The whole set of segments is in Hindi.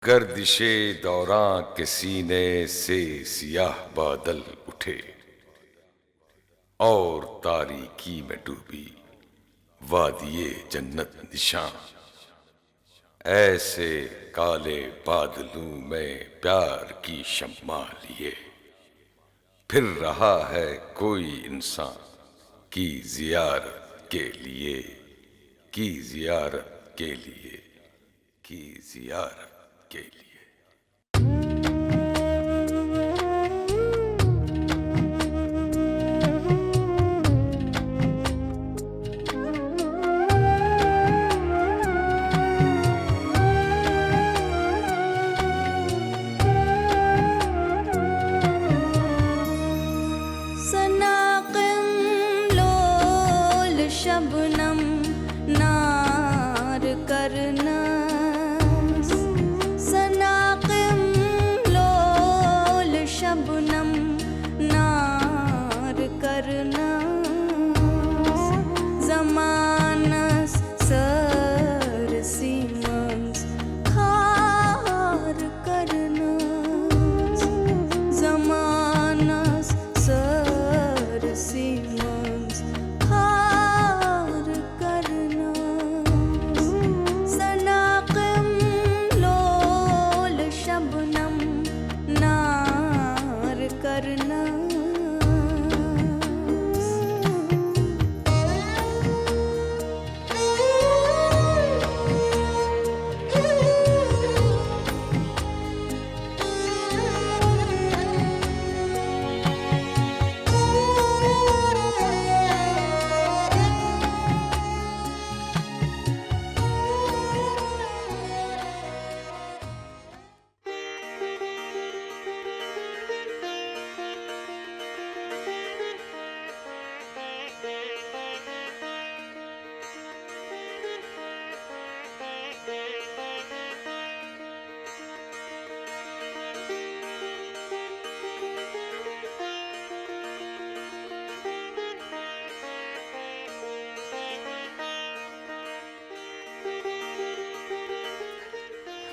गर्दिशे दौरां के सीने से सियाह बादल उठे और तारीकी में डूबी वादिये जन्नत निशां। ऐसे काले बादलों में प्यार की शम्मा लिए फिर रहा है कोई इंसान की जियारत के लिए, की जियारत के लिए, की जियारत के लिए। शबनम नार करना सनाक़िम लोल शबनम नार करना ज़मानस सर सीमंस खार करना ज़मानस सर सीमंस करना।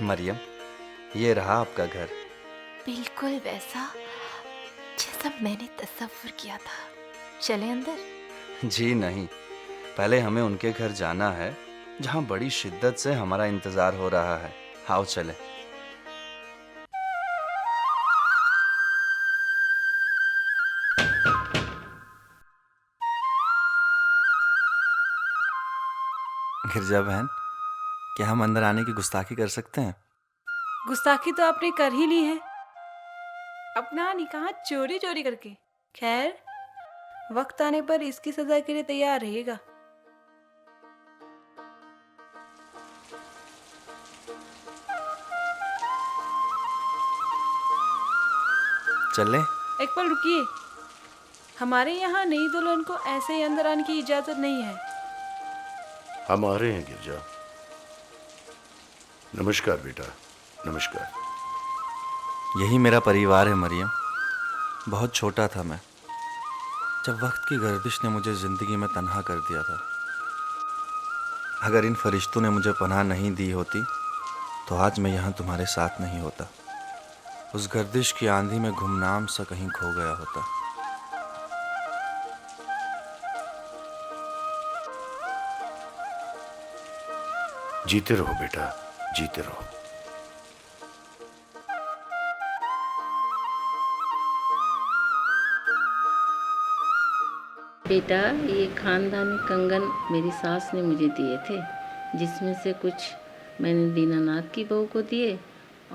मरियम, ये रहा आपका घर। बिल्कुल वैसा जैसा मैंने तसव्वुर किया था। चले अंदर? जी नहीं, पहले हमें उनके घर जाना है जहाँ बड़ी शिद्दत से हमारा इंतजार हो रहा है। आओ चले। गिरजा बहन, क्या हम अंदर आने की गुस्ताखी कर सकते हैं? गुस्ताखी तो आपने कर ही ली है, अपना निकाह चोरी चोरी करके। खैर, वक्त आने पर इसकी सजा के लिए तैयार रहेगा। चले? एक पल रुकिए, हमारे यहाँ नई दुल्हन को ऐसे ही अंदर आने की इजाजत नहीं है। हमारे हैं गिरजा। नमस्कार बेटा, नमस्कार। यही मेरा परिवार है मरियम। बहुत छोटा था मैं जब वक्त की गर्दिश ने मुझे जिंदगी में तन्हा कर दिया था। अगर इन फरिश्तों ने मुझे पनाह नहीं दी होती तो आज मैं यहाँ तुम्हारे साथ नहीं होता, उस गर्दिश की आंधी में गुमनाम सा कहीं खो गया होता। जीते रहो बेटा, जीते रहो। बेटा, ये खानदानी कंगन मेरी सास ने मुझे दिए थे, जिसमें से कुछ मैंने दीनानाथ की बहू को दिए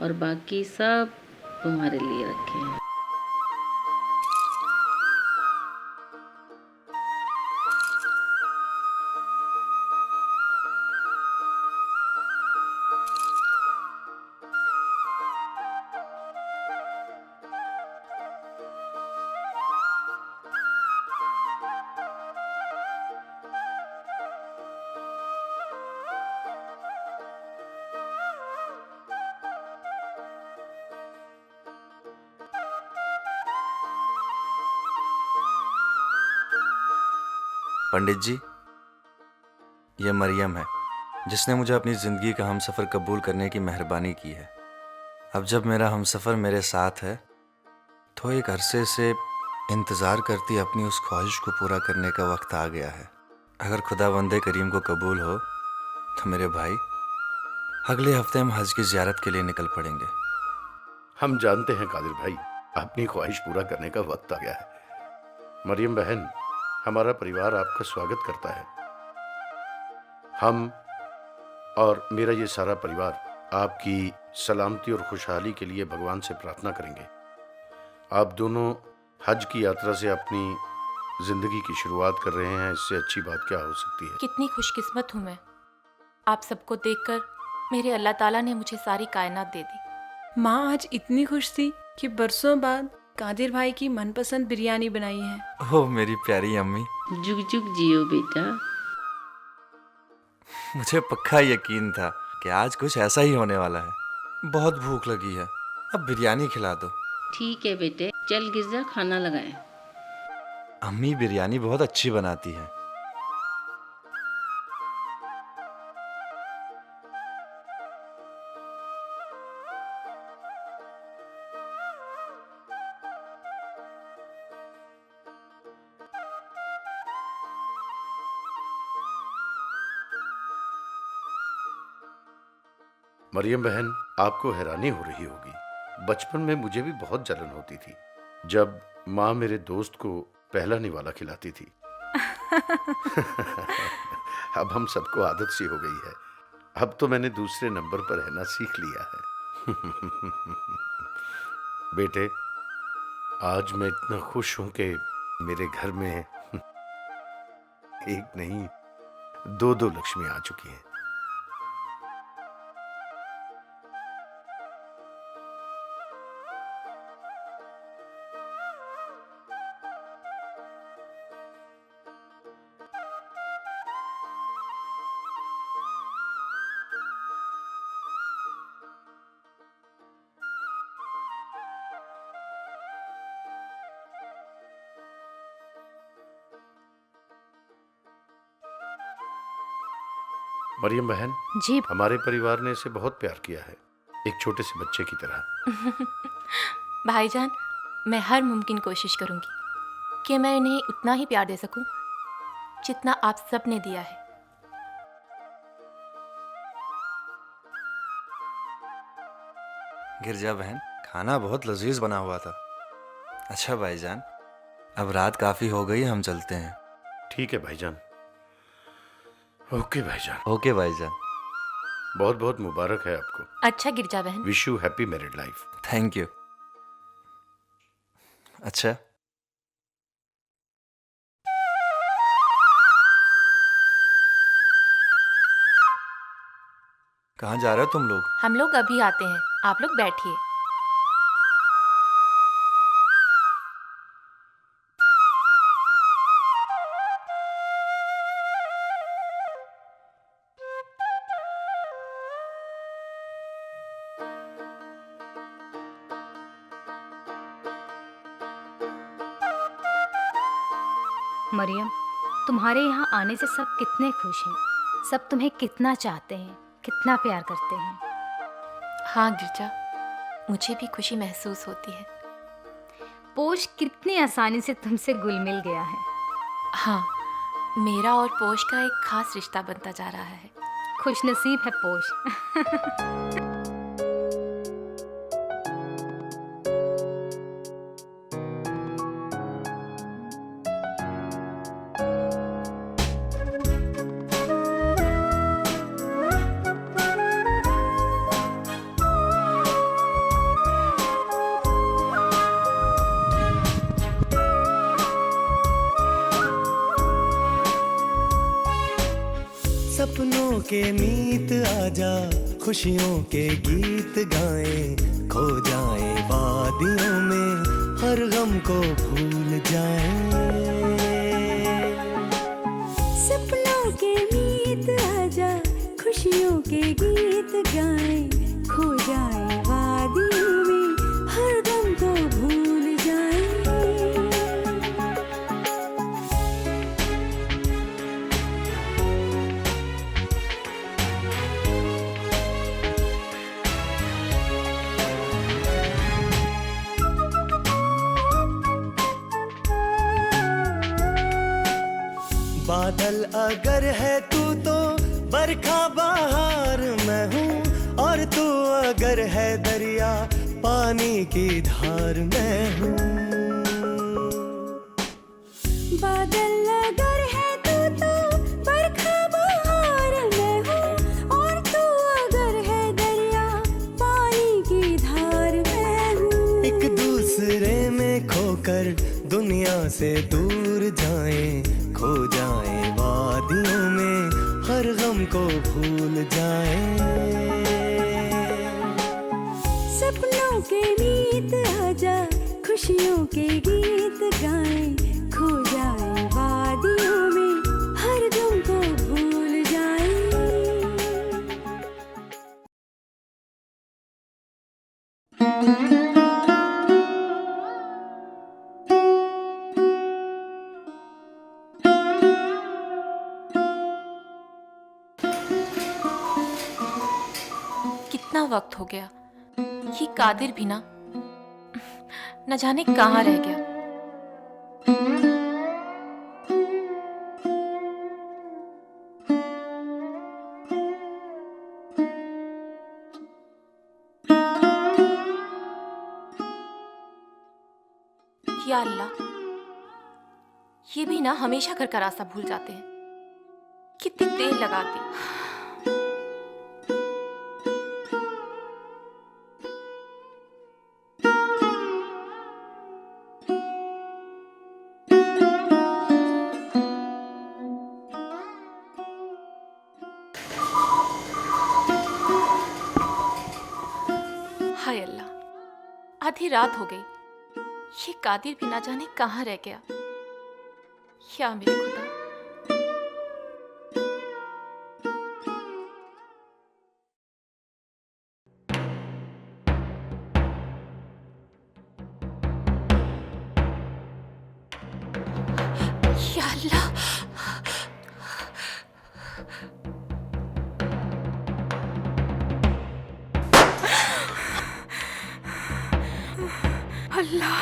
और बाकी सब तुम्हारे लिए रखे हैं। पंडित जी, ये मरियम है जिसने मुझे अपनी ज़िंदगी का हमसफ़र कबूल करने की मेहरबानी की है। अब जब मेरा हमसफ़र मेरे साथ है तो एक अरसे से इंतज़ार करती अपनी उस ख्वाहिश को पूरा करने का वक्त आ गया है। अगर खुदा वंदे करीम को कबूल हो तो मेरे भाई अगले हफ्ते हम हज की ज़ियारत के लिए निकल पड़ेंगे। हम जानते हैं कादिर भाई, अपनी ख्वाहिश पूरा करने का वक्त आ गया है। मरियम बहन, हमारा परिवार आपका स्वागत करता है। हम और मेरा ये सारा परिवार आपकी सलामती और खुशहाली के लिए भगवान से प्रार्थना करेंगे। आप दोनों हज की यात्रा से अपनी जिंदगी की शुरुआत कर रहे हैं, इससे अच्छी बात क्या हो सकती है। कितनी खुशकिस्मत हूँ मैं, आप सबको देखकर मेरे अल्लाह ताला ने मुझे सारी कायनात दे दी। माँ आज इतनी खुश थी कि बरसों बाद कादिर भाई की मनपसंद बिरयानी बनाई है। ओह मेरी प्यारी अम्मी, जुग जुग जियो बेटा। मुझे पक्का यकीन था कि आज कुछ ऐसा ही होने वाला है। बहुत भूख लगी है, अब बिरयानी खिला दो। ठीक है बेटे, चल गिरजा खाना लगाएं। अम्मी बिरयानी बहुत अच्छी बनाती है। मरियम बहन, आपको हैरानी हो रही होगी, बचपन में मुझे भी बहुत जलन होती थी जब माँ मेरे दोस्त को पहला निवाला खिलाती थी। अब हम सबको आदत सी हो गई है। अब तो मैंने दूसरे नंबर पर रहना सीख लिया है। बेटे, आज मैं इतना खुश हूं कि मेरे घर में एक नहीं दो लक्ष्मी आ चुकी हैं। मरियम बहन जी हमारे परिवार ने इसे बहुत प्यार किया है, एक छोटे से बच्चे की तरह। भाईजान, मैं हर मुमकिन कोशिश करूंगी कि मैं इन्हें उतना ही प्यार दे सकूं जितना आप सब ने दिया है। गिरजा बहन, खाना बहुत लजीज बना हुआ था। अच्छा भाईजान, अब रात काफी हो गई, हम चलते हैं। ठीक है भाईजान। ओके भाईजान। ओके भाईजान। बहुत बहुत मुबारक है आपको। अच्छा गिरजा बहन। Wish you happy married life. Thank you. अच्छा, कहाँ जा रहे हो तुम लोग? हम लोग अभी आते हैं, आप लोग बैठिए। मरियम, तुम्हारे यहाँ आने से सब कितने खुश हैं। सब तुम्हें कितना चाहते हैं, कितना प्यार करते हैं। हाँ गिरजा, मुझे भी खुशी महसूस होती है। पोश कितनी आसानी से तुमसे घुल मिल गया है। हाँ, मेरा और पोश का एक खास रिश्ता बनता जा रहा है। खुश नसीब है पोश। सपनों के मीत आजा, खुशियों के गीत गाएं, खो जाएं वादियों में, हर गम को भूल जाएं। सपनों के मीत आजा, खुशियों के गीत गाएं, खो जाएं वादियों में, हर गम को भूल जाएं। बादल अगर है तू तो बरखा बहार मैं हूँ, और तू अगर है दरिया पानी की धार मैं हूँ। बादल अगर है तू तो बरखा बहार मैं हूँ, और तू अगर है दरिया पानी की धार मैं हूँ। एक दूसरे में खोकर दुनिया से दूर जाएं, खो जाएं वादियों में, हर गम को भूल जाएं। सपनों के मीत आजा, खुशियों के गीत गाएं, खो जाएं वादियों में, हर गम को भूल जाएं। कितना वक्त हो गया, ये कादिर भी ना न जाने कहाँ रह गया। या अल्लाह, ये भी ना हमेशा घर का रास्ता भूल जाते हैं। कितनी देर लगाती। हाय अल्लाह, आधी रात हो गई, ये कादिर भी ना जाने कहाँ रह गया। या मेरे खुदा। या अल्लाह, अल्लाह,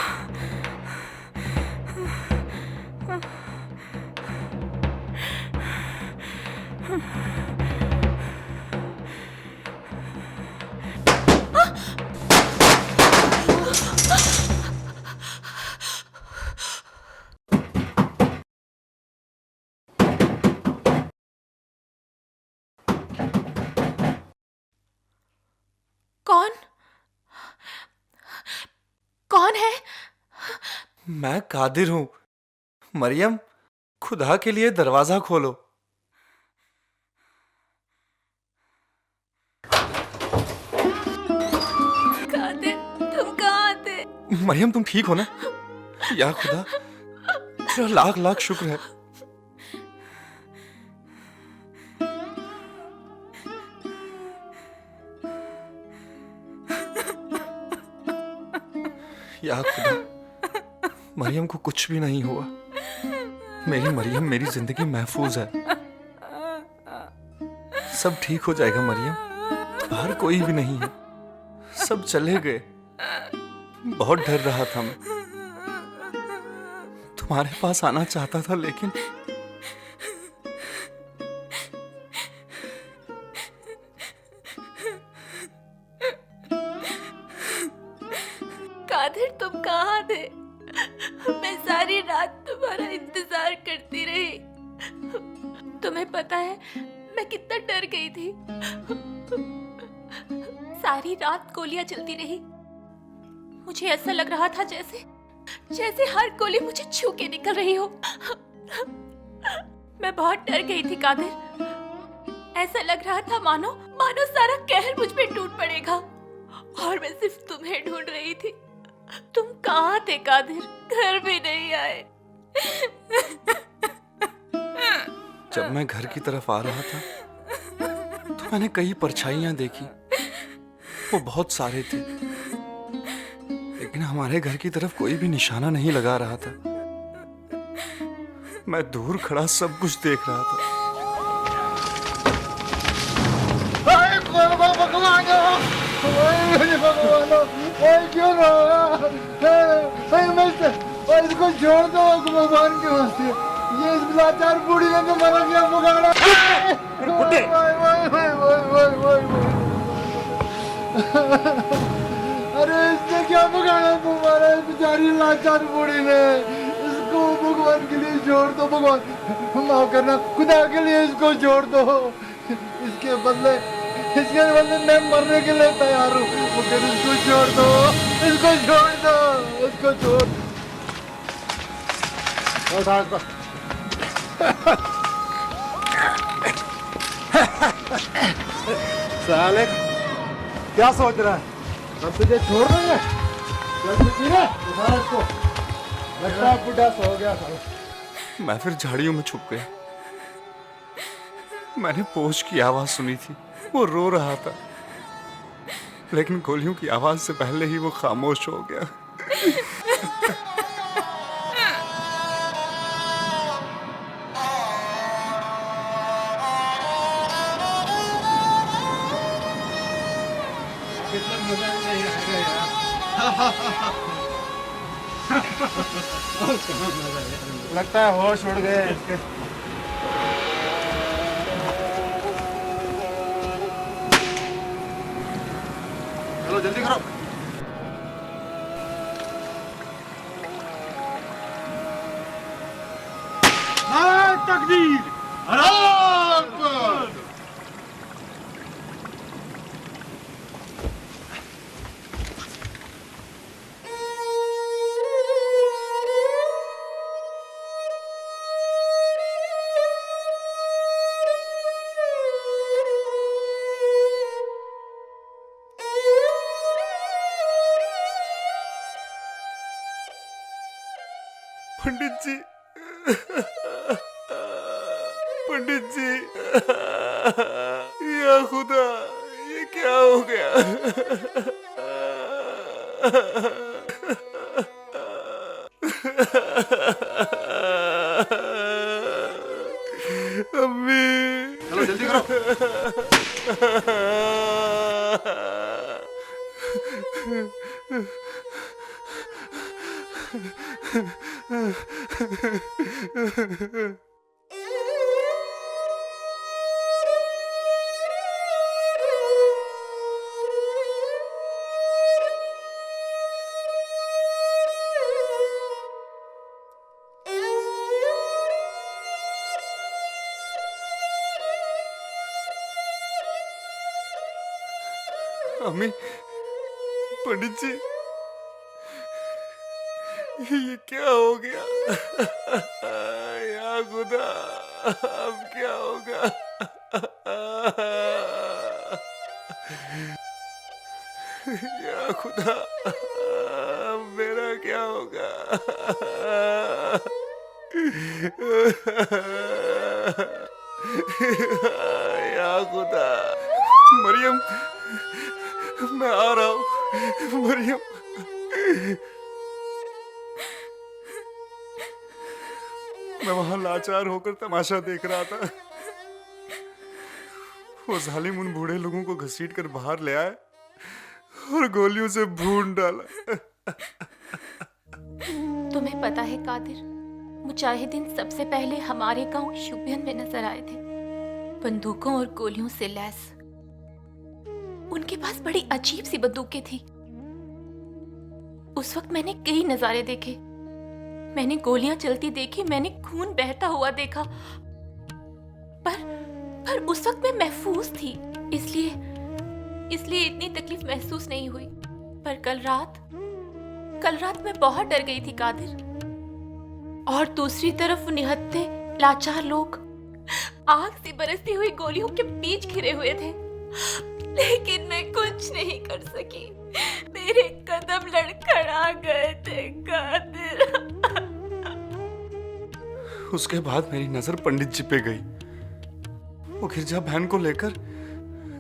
कौन कौन है? मैं कादिर हूं। मरियम, खुदा के लिए दरवाजा खोलो। कादिर, तुम कहाँ थे? मरियम, तुम ठीक हो ना? या खुदा, तेरा लाख लाख शुक्र है। या खुदा, मरियम को कुछ भी नहीं हुआ। मेरी मरियम, मेरी जिंदगी महफूज है। सब ठीक हो जाएगा मरियम। बाहर कोई भी नहीं है, सब चले गए। बहुत डर रहा था मैं, तुम्हारे पास आना चाहता था, लेकिन कादिर, तुम कहाँ थे? मैं सारी रात तुम्हारा इंतजार करती रही। तुम्हें पता है मैं कितना डर गई थी। सारी रात गोलियां चलती रही। मुझे ऐसा लग रहा था जैसे हर गोली मुझे छू के निकल रही हो। मैं बहुत डर गई थी कादिर। ऐसा लग रहा था मानो सारा कहर मुझ पे टूट पड़ेगा, और मैं सिर्फ तुम्हें ढूंढ रही थी। तुम कहाँ थे कादिर? घर भी नहीं आए। जब मैं घर की तरफ आ रहा था तो मैंने कई परछाइयां देखी। वो बहुत सारे थे, लेकिन हमारे घर की तरफ कोई भी निशाना नहीं लगा रहा था। मैं दूर खड़ा सब कुछ देख रहा था। इसको छोड़ दो भगवान के वास्ते। ये इस लाचार बूढ़ी ने तो मरा क्या पुकारा। बुड्ढे अरे इसने क्या पुकारा तुम्हारा, इस बेचारी लाचार बूढ़ी ने। इसको भगवान के लिए छोड़ दो, भगवान माफ करना, खुदा के लिए इसको छोड़ दो। इसके बदले मैं मरने के लिए तैयार हूँ, मगर इसको छोड़ दो, इसको छोड़ दो, इसको छोड़। साले क्या सोच रहा है? हम तुझे छोड़ देंगे? चल पीने, उठा इसको। लगता है बुढ़ा सो गया साला। मैं फिर झाड़ियों में छुप गया। मैंने पोष की आवाज सुनी थी, वो रो रहा था, लेकिन गोलियों की आवाज से पहले ही वो खामोश हो गया। लगता है होश उड़ गए इसके। चलो जल्दी करो। तकदीर पंडित जी, पंडित जी, या खुदा, ये क्या हो गया? अम्मी, चलो जल्दी करो। अम्मी, पंडित जी, ये क्या हो गया? या खुदा, अब क्या होगा? या खुदा, अब मेरा क्या होगा? या खुदा, मरियम, मैं आ रहा हूँ, मरियम। मैं वहां लाचार होकर तमाशा देख रहा था। वो जालिम उन बूढ़े लोगों को घसीट कर बाहर ले आए और गोलियों से भून डाला। तुम्हें पता है कादिर, मुजाहिदीन सबसे पहले हमारे गांव शुपियन में नजर आए थे, बंदूकों और गोलियों से लैस। उनके पास बड़ी अजीब सी बंदूकें थी। उस वक्त मैंने कई नजारे देखे। मैंने गोलियां चलती देखी, मैंने खून बहता हुआ देखा, पर उस वक्त मैं महफूज थी, इसलिए इतनी तकलीफ महसूस नहीं हुई। पर कल रात मैं बहुत डर गई थी कादिर। और दूसरी तरफ निहत्थे लाचार लोग आग से बरसती हुई गोलियों के बीच घिरे हुए थे, लेकिन मैं कुछ नहीं कर सकी। मेरे कदम लड़खड़ा गए थे कादिर। उसके बाद मेरी नजर पंडित जी पे गई। वो गिरजा बहन को लेकर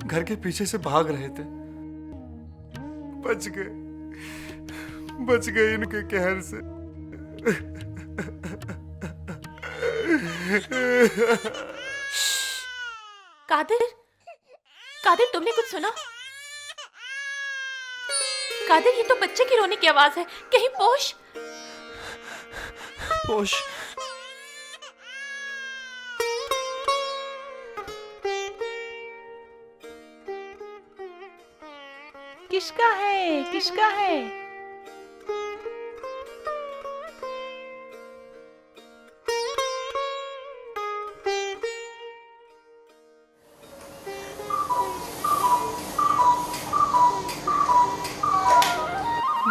घर के पीछे से भाग रहे थे। बच गए इनके कहर से। कादिर, तुमने कुछ सुना? कादिर, ये तो बच्चे की रोने की आवाज है। कहीं पोष किसका है, किसका है?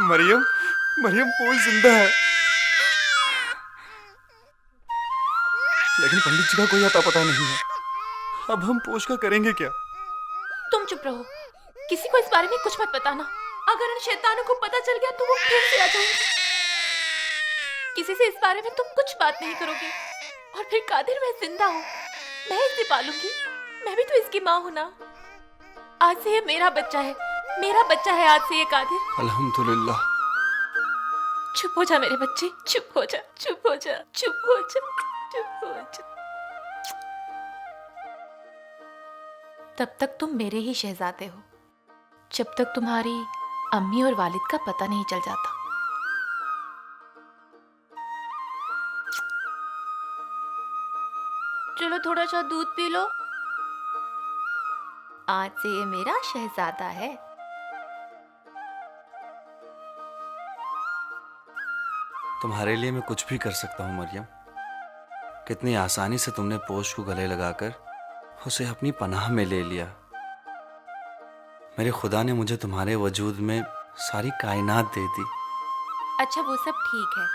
मरियम, मरियम पोष जिंदा है। लेकिन पंडित जी का कोई अता पता नहीं है। अब हम पोष का करेंगे क्या? तुम चुप रहो, किसी को इस बारे में कुछ मत बताना। अगर उन शैतानों को पता चल गया तो वो फिर से आ जाएंगे। किसी से इस बारे में तुम कुछ बात नहीं करोगे। और फिर कादिर, मैं जिंदा हूँ, मैं इसे पालूंगी। मैं भी तो इसकी माँ हूँ ना। आज से ये मेरा बच्चा है, मेरा बच्चा है आज से ये कादिर। अल्हम्दुलिल्लाह। चुप हो जा मेरे बच्चे, चुप हो जा, चुप हो जा, चुप हो जा, चुप हो जा। तब तक तुम मेरे ही शहजादे हो, जब तक तुम्हारी अम्मी और वालिद का पता नहीं चल जाता। चलो थोड़ा सा दूध पी लो। आज से ये मेरा शहजादा है। तुम्हारे लिए मैं कुछ भी कर सकता हूँ मरियम। कितनी आसानी से तुमने पोष को गले लगाकर उसे अपनी पनाह में ले लिया। मेरे खुदा ने मुझे तुम्हारे वजूद में सारी कायनात दे दी। अच्छा वो सब ठीक है,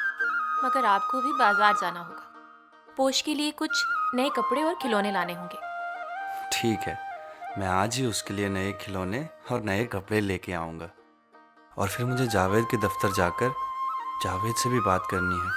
मगर आपको भी बाजार जाना होगा। पोष के लिए कुछ नए कपड़े और खिलौने लाने होंगे। ठीक है, मैं आज ही उसके लिए नए खिलौने और नए कपड़े लेके आऊंगा। और फिर मुझे जावेद के दफ्तर जाकर जावेद से भी बात करनी है।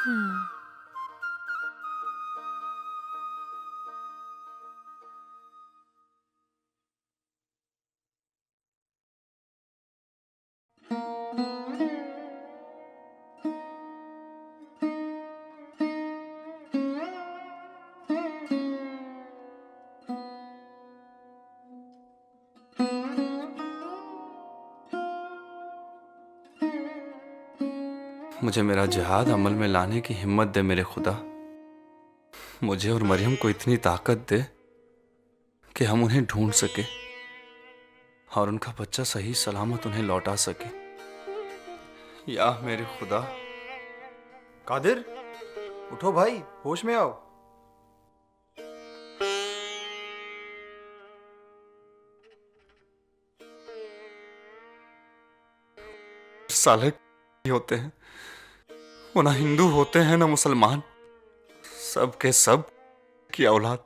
मुझे मेरा जिहाद अमल में लाने की हिम्मत दे मेरे खुदा। मुझे और मरियम को इतनी ताकत दे कि हम उन्हें ढूंढ सके और उनका बच्चा सही सलामत उन्हें लौटा सके। या मेरे खुदा। कादिर, उठो भाई, होश में आओ। साले होते हैं, वो ना हिंदू होते हैं ना मुसलमान, सब के सब की औलाद,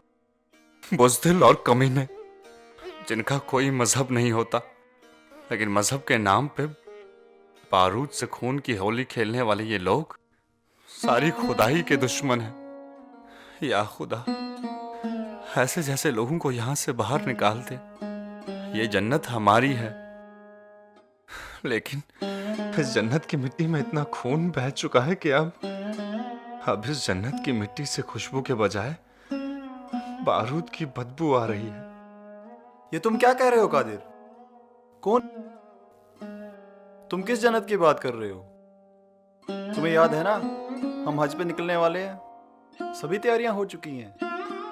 बुज़दिल और कमीने, जिनका कोई मजहब नहीं होता, लेकिन मजहब के नाम पे बारूद से खून की होली खेलने वाले ये लोग सारी खुदाई के दुश्मन हैं। या खुदा, ऐसे जैसे लोगों को यहां से बाहर निकाल दे। ये जन्नत हमारी है, लेकिन इस जन्नत की मिट्टी में इतना खून बह चुका है कि अब इस जन्नत की मिट्टी से खुशबू के बजाय बारूद की बदबू आ रही है। ये तुम क्या कह रहे हो कादिर? कौन? तुम किस जन्नत की बात कर रहे हो? तुम्हें याद है ना, हम हज पे निकलने वाले हैं। सभी तैयारियां हो चुकी हैं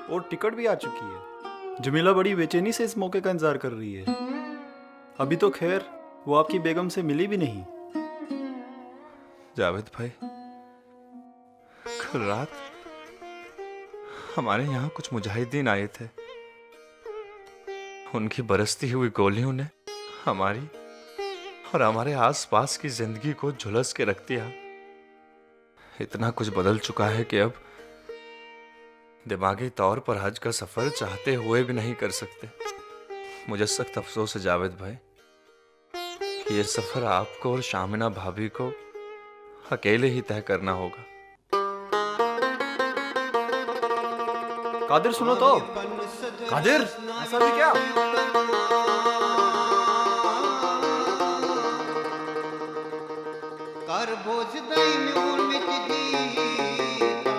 और टिकट भी आ चुकी है। जमीला बड़ी बेचैनी से इस मौके का इंतजार कर रही है। अभी तो खैर वो आपकी बेगम से मिली भी नहीं। जावेद भाई, कल रात हमारे यहाँ कुछ मुजाहिदीन आए थे। उनकी बरसती हुई गोलियों ने हमारी और हमारे आसपास की जिंदगी को झुलस के रख दिया। इतना कुछ बदल चुका है कि अब दिमागी तौर पर हज का सफर चाहते हुए भी नहीं कर सकते। मुझे सख्त अफसोस है जावेद भाई कि ये सफर आपको और शामिना भाभी को अकेले ही तय करना होगा। कादिर सुनो तो। कादिर, ऐसा भी क्या? कर बोझ दई म्यूल विच गीता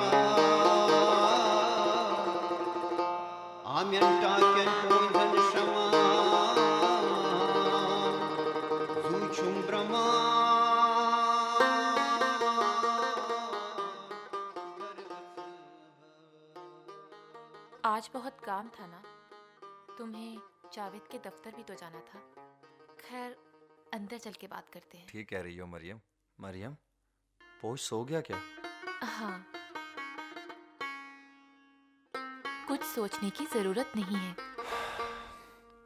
आम्यन टाक्यन पोंधन शमा जूछुम ब्रह्मा। आज बहुत काम था ना, तुम्हें जावेद के दफ्तर भी तो जाना था। खैर अंदर चल के बात करते हैं। ठीक कह रही हो मरियम। मरियम, पोश सो गया क्या? हाँ, कुछ सोचने की जरूरत नहीं है।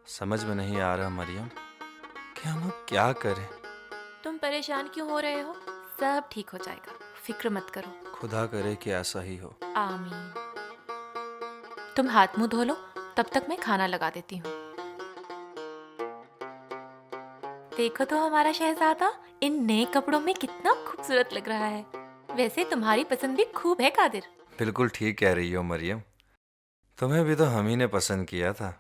समझ में नहीं आ रहा मरियम कि हम अब क्या करें। तुम परेशान क्यों हो रहे हो? सब ठीक हो जाएगा, फिक्र मत करो। खुदा करे कि ऐसा ही हो। आमीन। तुम हाथ मुंह धो लो, तब तक मैं खाना लगा देती हूँ। देखो तो हमारा शहजादा इन नए कपड़ों में कितना खूबसूरत लग रहा है। वैसे तुम्हारी पसंद भी खूब है कादिर। बिल्कुल ठीक कह रही हो मरियम, तुम्हें भी तो हम ही ने पसंद किया था।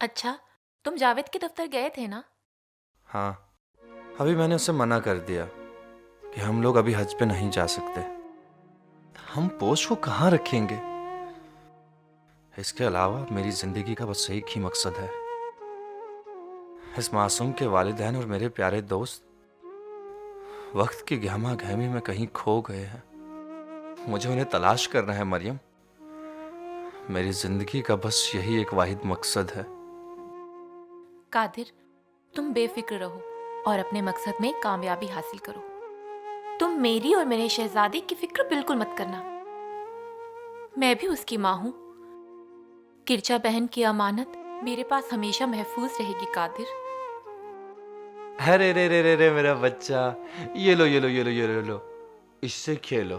अच्छा, तुम जावेद के दफ्तर गए थे ना? हाँ, अभी मैंने उसे मना कर दिया कि हम लोग अभी हज पे नहीं जा सकते। हम पोस्ट को कहाँ रखेंगे? इसके अलावा मेरी जिंदगी का बस एक ही मकसद है। इस मासूम के वालिदैन और मेरे प्यारे दोस्त वक्त की गहमा गहमी में कहीं खो गए हैं। मुझे उन्हें तलाश करना है मरियम। मेरी जिंदगी का बस यही एक वाहिद मकसद है। कादिर, तुम बेफिक्र रहो और अपने मकसद में कामयाबी हासिल करो। तुम मेरी और मेरे शहजादे की फिक्र बिल्कुल मत करना। मैं भी उसकी माँ हूँ। किरचा बहन की अमानत मेरे पास हमेशा महफूज रहेगी कादिर। अरे रे रे रे रे मेरा बच्चा, ये लो ये लो ये लो ये लो लो, इससे खेलो।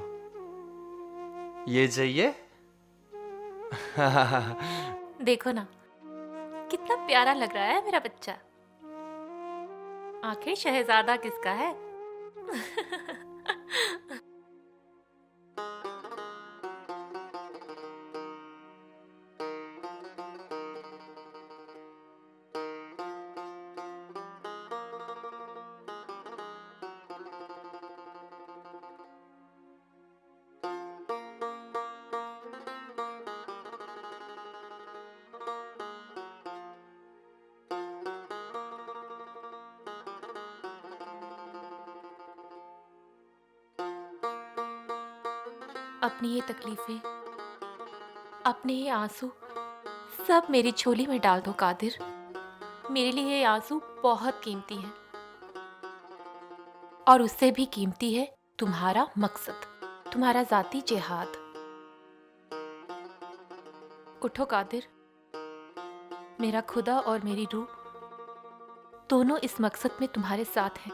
ये चाहिए? देखो ना, कितना प्यारा लग रहा है मेरा बच्चा। आखिर शहजादा किसका है? अपनी ये तकलीफें, अपने ये आंसू सब मेरी झोली में डाल दो कादिर। मेरे लिए ये आंसू बहुत कीमती हैं और उससे भी कीमती है तुम्हारा मकसद, तुम्हारा जाती जिहाद। उठो कादिर, मेरा खुदा और मेरी रूह दोनों इस मकसद में तुम्हारे साथ हैं।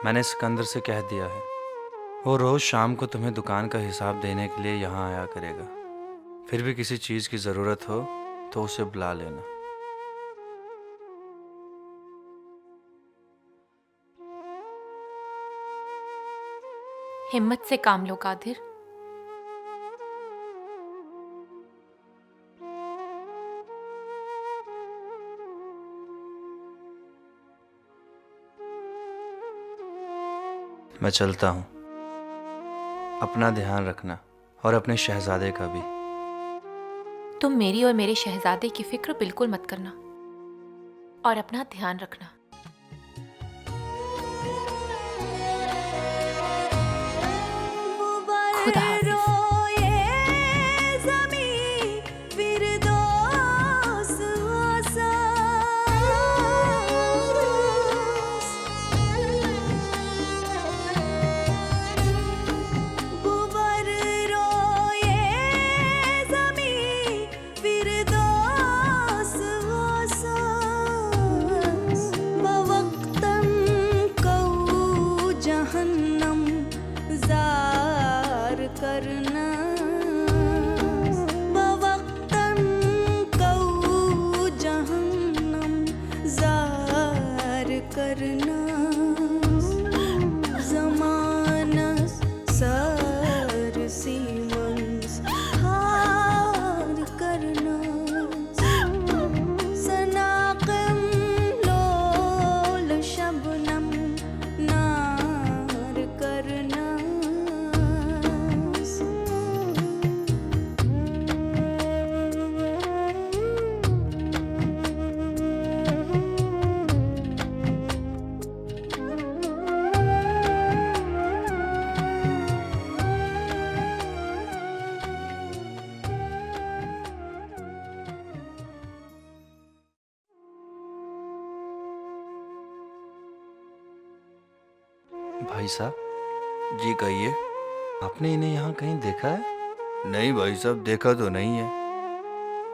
मैंने सिकंदर से कह दिया है, वो रोज शाम को तुम्हें दुकान का हिसाब देने के लिए यहाँ आया करेगा। फिर भी किसी चीज की जरूरत हो तो उसे बुला लेना। हिम्मत से काम लो कादिर। मैं चलता हूँ। अपना ध्यान रखना और अपने शहजादे का भी। तुम मेरी और मेरे शहजादे की फिक्र बिल्कुल मत करना और अपना ध्यान रखना। खुदा हाफिज। भाई साहब जी कहिए, आपने इन्हें यहाँ कहीं देखा है? नहीं भाई साहब, देखा तो नहीं है।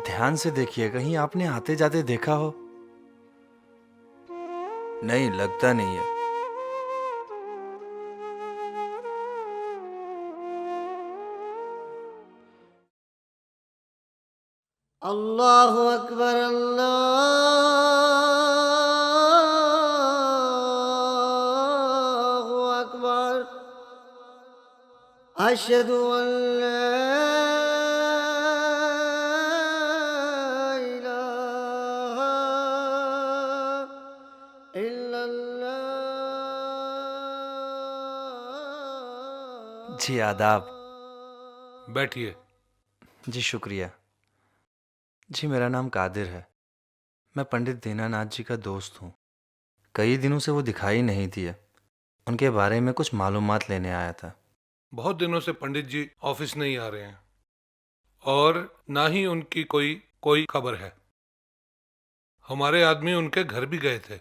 ध्यान से देखिए, कहीं आपने आते जाते देखा हो। नहीं, लगता नहीं है। अल्लाह अकबर अल्लाह अकबर अशहदु अन ला इलाहा इल्लल्लाह। जी आदाब। बैठिए। जी शुक्रिया। जी मेरा नाम कादिर है। मैं पंडित दीनानाथ जी का दोस्त हूँ। कई दिनों से वो दिखाई नहीं दिए। उनके बारे में कुछ मालूमात लेने आया था। बहुत दिनों से पंडित जी ऑफिस नहीं आ रहे हैं और ना ही उनकी कोई खबर है। हमारे आदमी उनके घर भी गए थे।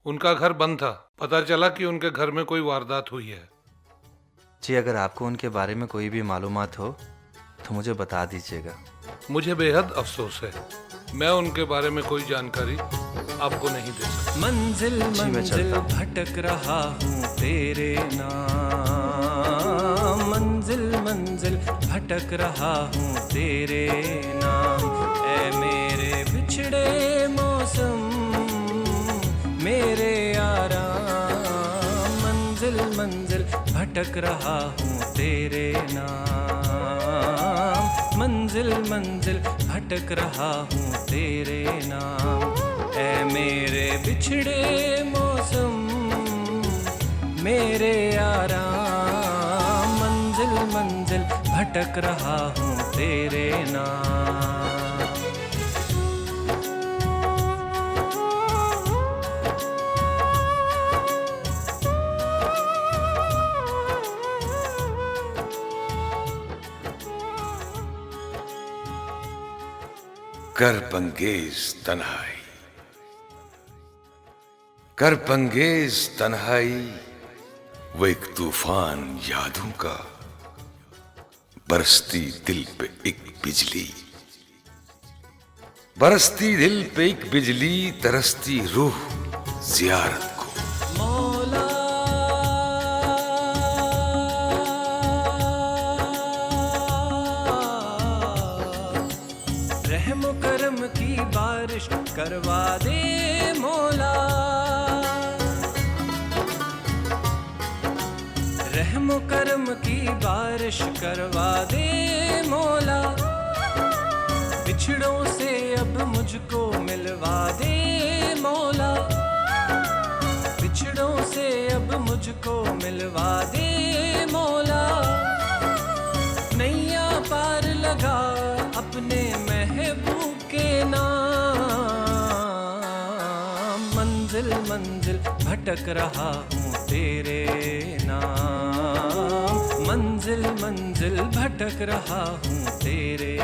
उनका घर बंद था। पता चला कि उनके घर में कोई वारदात हुई है। जी अगर आपको उनके बारे में कोई भी मालूमात हो तो मुझे बता दीजिएगा। मुझे बेहद अफसोस है, मैं उनके बारे में कोई जानकारी आपको नहीं दे सकता। मंजिल मंजिल भटक रहा हूँ तेरे नाम, मंजिल मंजिल भटक रहा हूँ तेरे नाम। ऐ मेरे बिछड़े मौसम मेरे आराम, मंजिल मंजिल भटक रहा हूँ तेरे नाम, मंजिल मंजिल भटक रहा हूँ तेरे नाम। ऐ मेरे बिछड़े मौसम मेरे आराम, मंजिल मंजिल भटक रहा हूँ तेरे नाम। करबंगेज तन्हाई, करबंगेज तन्हाई, वो एक तूफान यादों का, बरसती दिल पे एक बिजली, बरसती दिल पे एक बिजली, तरसती रूह जियारत को। रहम करम की बारिश करवा दे मौला, रहम करम की बारिश करवा दे मौला। बिछड़ों से अब मुझको मिलवा दे मौला, बिछड़ों से अब मुझको मिलवा दे मौला। नैया पार लगा अपने महबूब के नाम, मंजिल मंजिल भटक रहा हूँ तेरे नाम, मंजिल मंजिल भटक रहा हूँ तेरे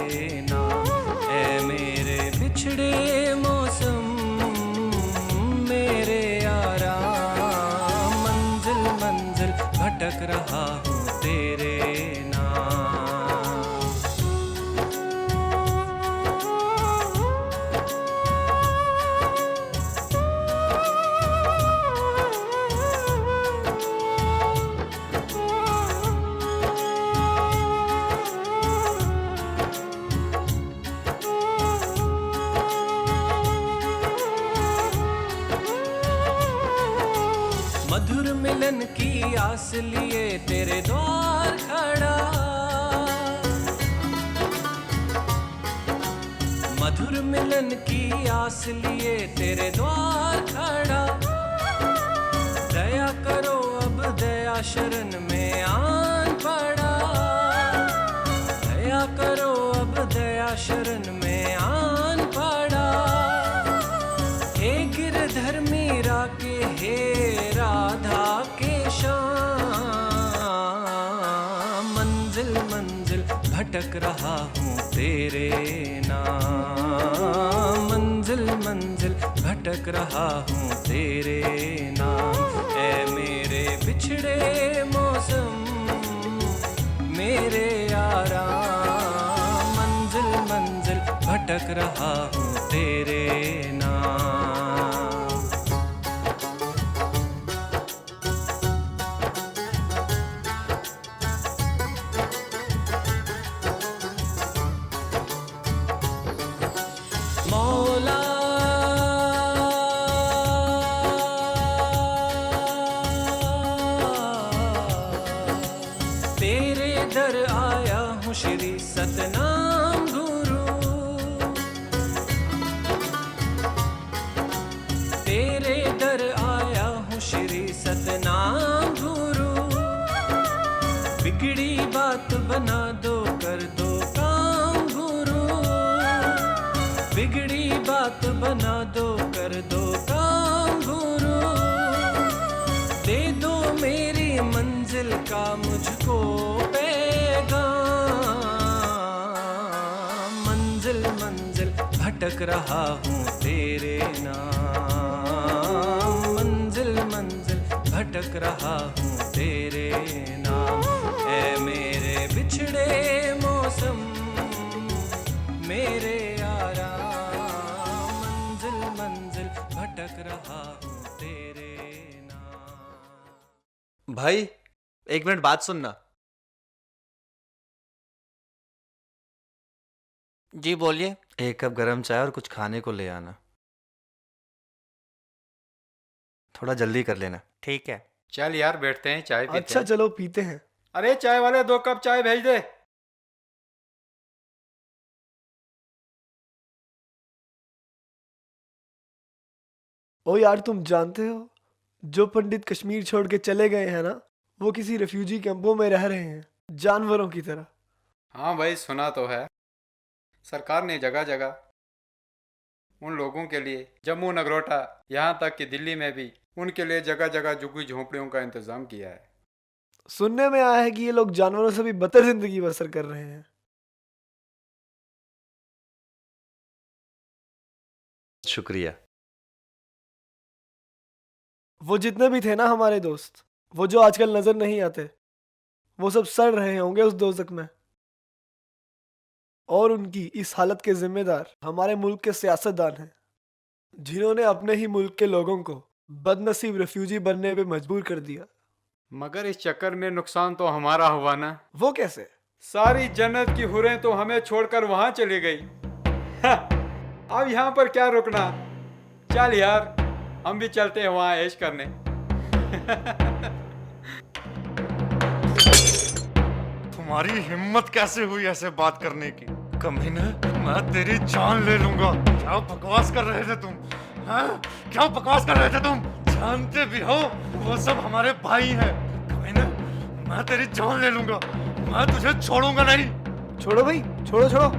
नाम। ऐ मेरे बिछड़े मौसम मेरे आराम, मंजिल मंजिल भटक रहा हूँ तेरे नाम। मधुर मिलन की आस लिए तेरे द्वार खड़ा, मधुर मिलन की आस लिए तेरे द्वार खड़ा। दया करो अब दया शरण में आन पड़ा, दया करो अब दया शरण में आन पड़ा। हे गिरधर मीरा के हे राधा के श्याम, मंजिल मंजिल भटक रहा हूँ तेरे नाम, मंजिल मंजिल भटक रहा हूँ तेरे नाम। ऐ बिछड़े मौसम मेरे यारा, मंजिल मंजिल भटक रहा हूँ तेरे नाम। मौला तेरे दर आया हूँ श्री सतनाम गुरु, तेरे दर आया हूँ श्री सतनाम गुरु। बिगड़ी बात बना दो, कर दो काम गुरु, बिगड़ी बात बना दो, कर दो काम गुरु। दे दो मेरी मंजिल का मुझको पैगाम, मंजिल मंजिल भटक रहा हूँ तेरे नाम, मंजिल मंजिल भटक रहा हूँ तेरे नाम। ऐ मेरे बिछड़े मौसम मेरे यारा, मंजिल मंजिल भटक रहा हूँ तेरे नाम। भाई 1 मिनट बात सुनना। जी बोलिए। 1 कप गरम चाय और कुछ खाने को ले आना, थोड़ा जल्दी कर लेना। ठीक है। चल यार बैठते हैं, चाय पीते अच्छा हैं। चलो पीते हैं। अरे चाय वाले 2 कप चाय भेज दे। ओ यार तुम जानते हो जो पंडित कश्मीर छोड़ के चले गए हैं ना, वो किसी रेफ्यूजी कैंपों में रह रहे हैं, जानवरों की तरह। हाँ भाई सुना तो है, सरकार ने जगह जगह उन लोगों के लिए, जम्मू नगरोटा यहाँ तक कि दिल्ली में भी उनके लिए जगह जगह झुग्गी झोंपड़ियों का इंतजाम किया है। सुनने में आया है कि ये लोग जानवरों से भी बदतर जिंदगी बसर कर रहे हैं। शुक्रिया। वो जितने भी थे ना हमारे दोस्त, वो जो आजकल नजर नहीं आते, वो सब सड़ रहे होंगे उस दोजख में। और उनकी इस हालत के जिम्मेदार हमारे मुल्क के सियासतदान हैं, जिन्होंने अपने ही मुल्क के लोगों को बदनसीब रेफ्यूजी बनने पे मजबूर कर दिया। मगर इस चक्कर में नुकसान तो हमारा हुआ ना। वो कैसे? सारी जन्नत की हुरें तो हमें छोड़कर वहां चली गई। अब यहाँ पर क्या रुकना, चल यार हम भी चलते हैं वहां ऐश करने। तुम्हारी हिम्मत कैसे हुई ऐसे बात करने की? कमीने, मैं तेरी जान ले लूंगा। क्या बकवास कर रहे थे तुम? हाँ? क्या बकवास कर रहे थे तुम? जानते भी हो वो सब हमारे भाई हैं। कमीने, मैं तेरी जान ले लूंगा, मैं तुझे छोड़ूंगा नहीं। छोड़ो भाई, छोड़ो छोड़ो।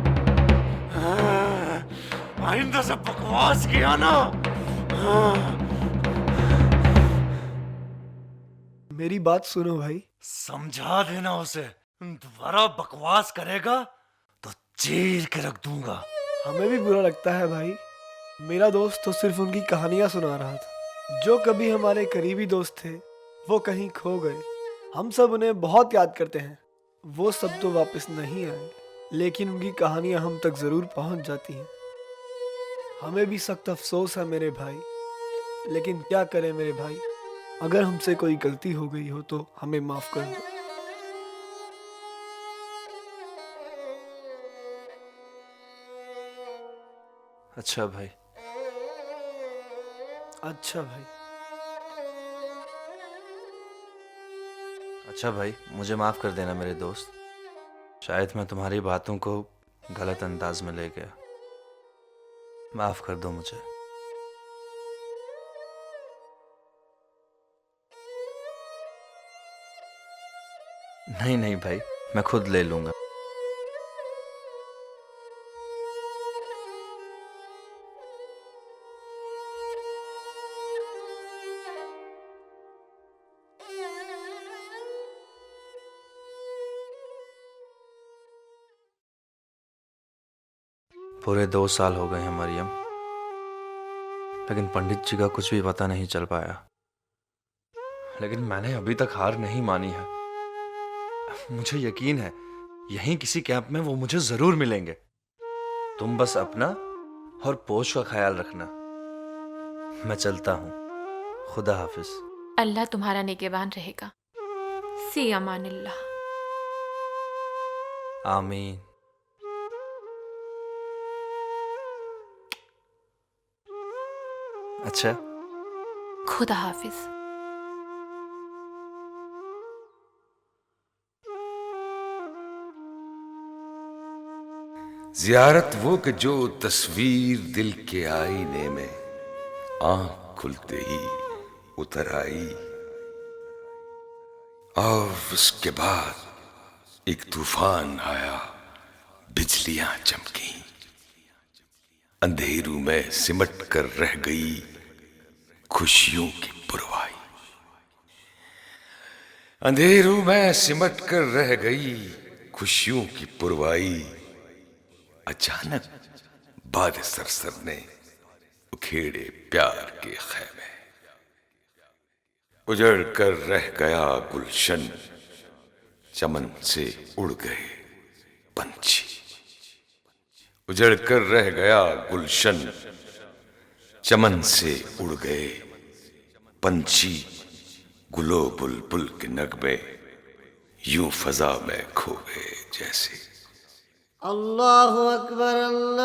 आइंदा से बकवास किया ना। मेरी बात सुनो भाई। समझा देना उसे, दोबारा बकवास करेगा तो चीर के रख दूंगा। हमें भी बुरा लगता है भाई, मेरा दोस्त तो सिर्फ उनकी कहानियां सुना रहा था। जो कभी हमारे करीबी दोस्त थे वो कहीं खो गए। हम सब उन्हें बहुत याद करते हैं। वो सब तो वापस नहीं आए, लेकिन उनकी कहानियां हम तक जरूर पहुंच जाती हैं। हमें भी सख्त अफसोस है मेरे भाई, लेकिन क्या करें मेरे भाई, अगर हमसे कोई गलती हो गई हो तो हमें माफ कर दो। अच्छा भाई। अच्छा भाई। अच्छा भाई, मुझे माफ कर देना मेरे दोस्त। शायद मैं तुम्हारी बातों को गलत अंदाज में ले गया। माफ कर दो मुझे। नहीं नहीं भाई, मैं खुद ले लूंगा। पूरे 2 साल हो गए हैं मरियम, लेकिन पंडित जी का कुछ भी पता नहीं चल पाया। लेकिन मैंने अभी तक हार नहीं मानी है। मुझे यकीन है यहीं किसी कैंप में वो मुझे जरूर मिलेंगे। तुम बस अपना और पोश का ख्याल रखना। मैं चलता हूँ। खुदा हाफिज। अल्लाह तुम्हारा निगहबान रहेगा। सी अमानिल्लाह। आमीन। अच्छा, खुदा हाफिज। जियारत वो कि जो तस्वीर दिल के आईने में आंख खुलते ही उतर आई, और उसके बाद एक तूफान आया, बिजलियां चमकी, अंधेरों में सिमट कर रह गई खुशियों की पुरवाई। अंधेरों में सिमट कर रह गई खुशियों की पुरवाई। अचानक बाद सरसर ने उखेड़े प्यार के खैमे, उजड़ कर रह गया गुलशन, चमन से उड़ गए पंछी। उजड़ कर रह गया गुलशन, चमन से उड़ गए पंछी। गुलो बुलबुल के नगमे यूं फजा में खो गए जैसे। अल्लाहु अकबर अल्लाहु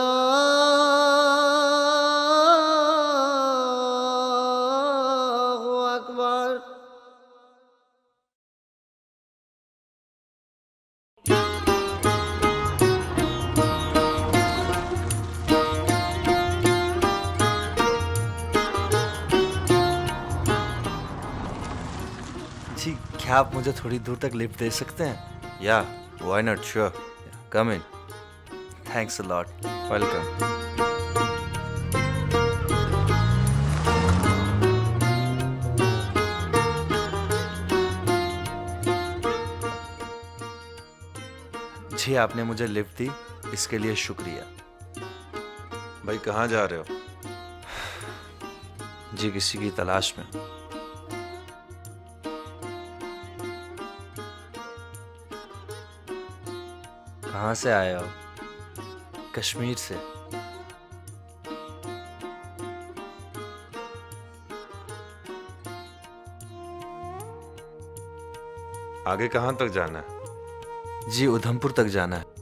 अकबर। जी, क्या आप मुझे थोड़ी दूर तक लिफ्ट दे सकते हैं? या why not, sure, come in. Thanks a lot. Welcome. जी, आपने मुझे लिफ्ट दी, इसके लिए शुक्रिया। भाई कहाँ जा रहे हो? जी, किसी की तलाश में। कहाँ से आए हो? कश्मीर से। आगे कहाँ तक जाना है? जी, उधमपुर तक जाना है।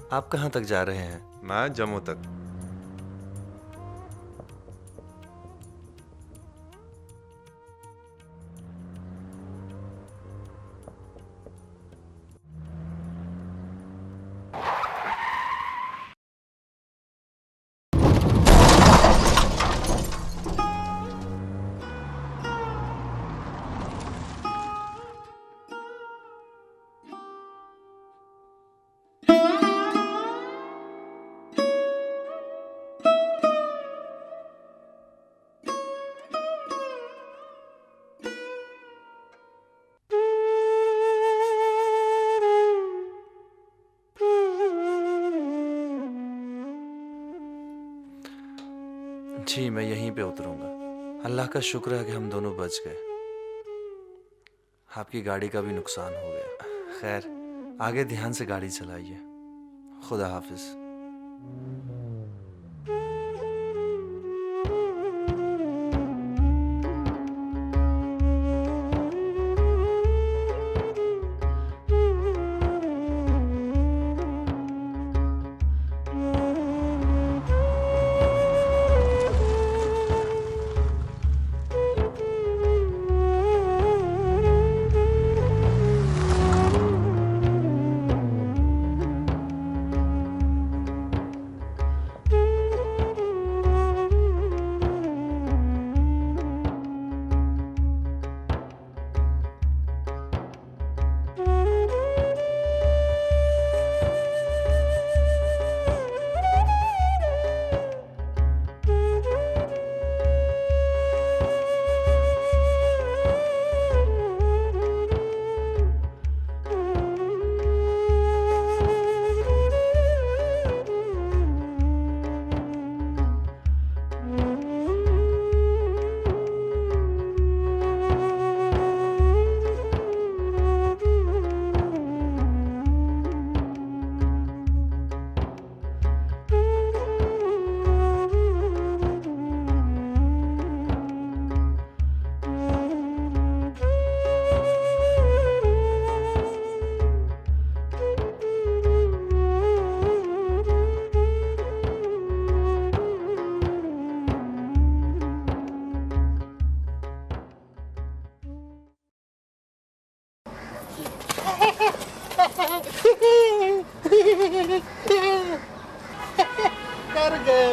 आप कहाँ तक जा रहे हैं? मैं जम्मू तक। जी, मैं यहीं पे उतरूंगा। अल्लाह का शुक्र है कि हम दोनों बच गए। आपकी गाड़ी का भी नुकसान हो गया। खैर, आगे ध्यान से गाड़ी चलाइए। खुदा हाफिज।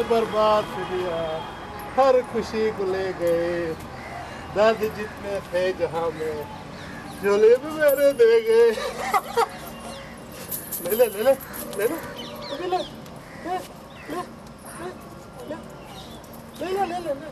बर्बाद कर दिया, हर खुशी को ले गए, दर्द जितने थे जहां में झोले भी मेरे दे गए। ले ले ले ले ले ले ले ले ले ले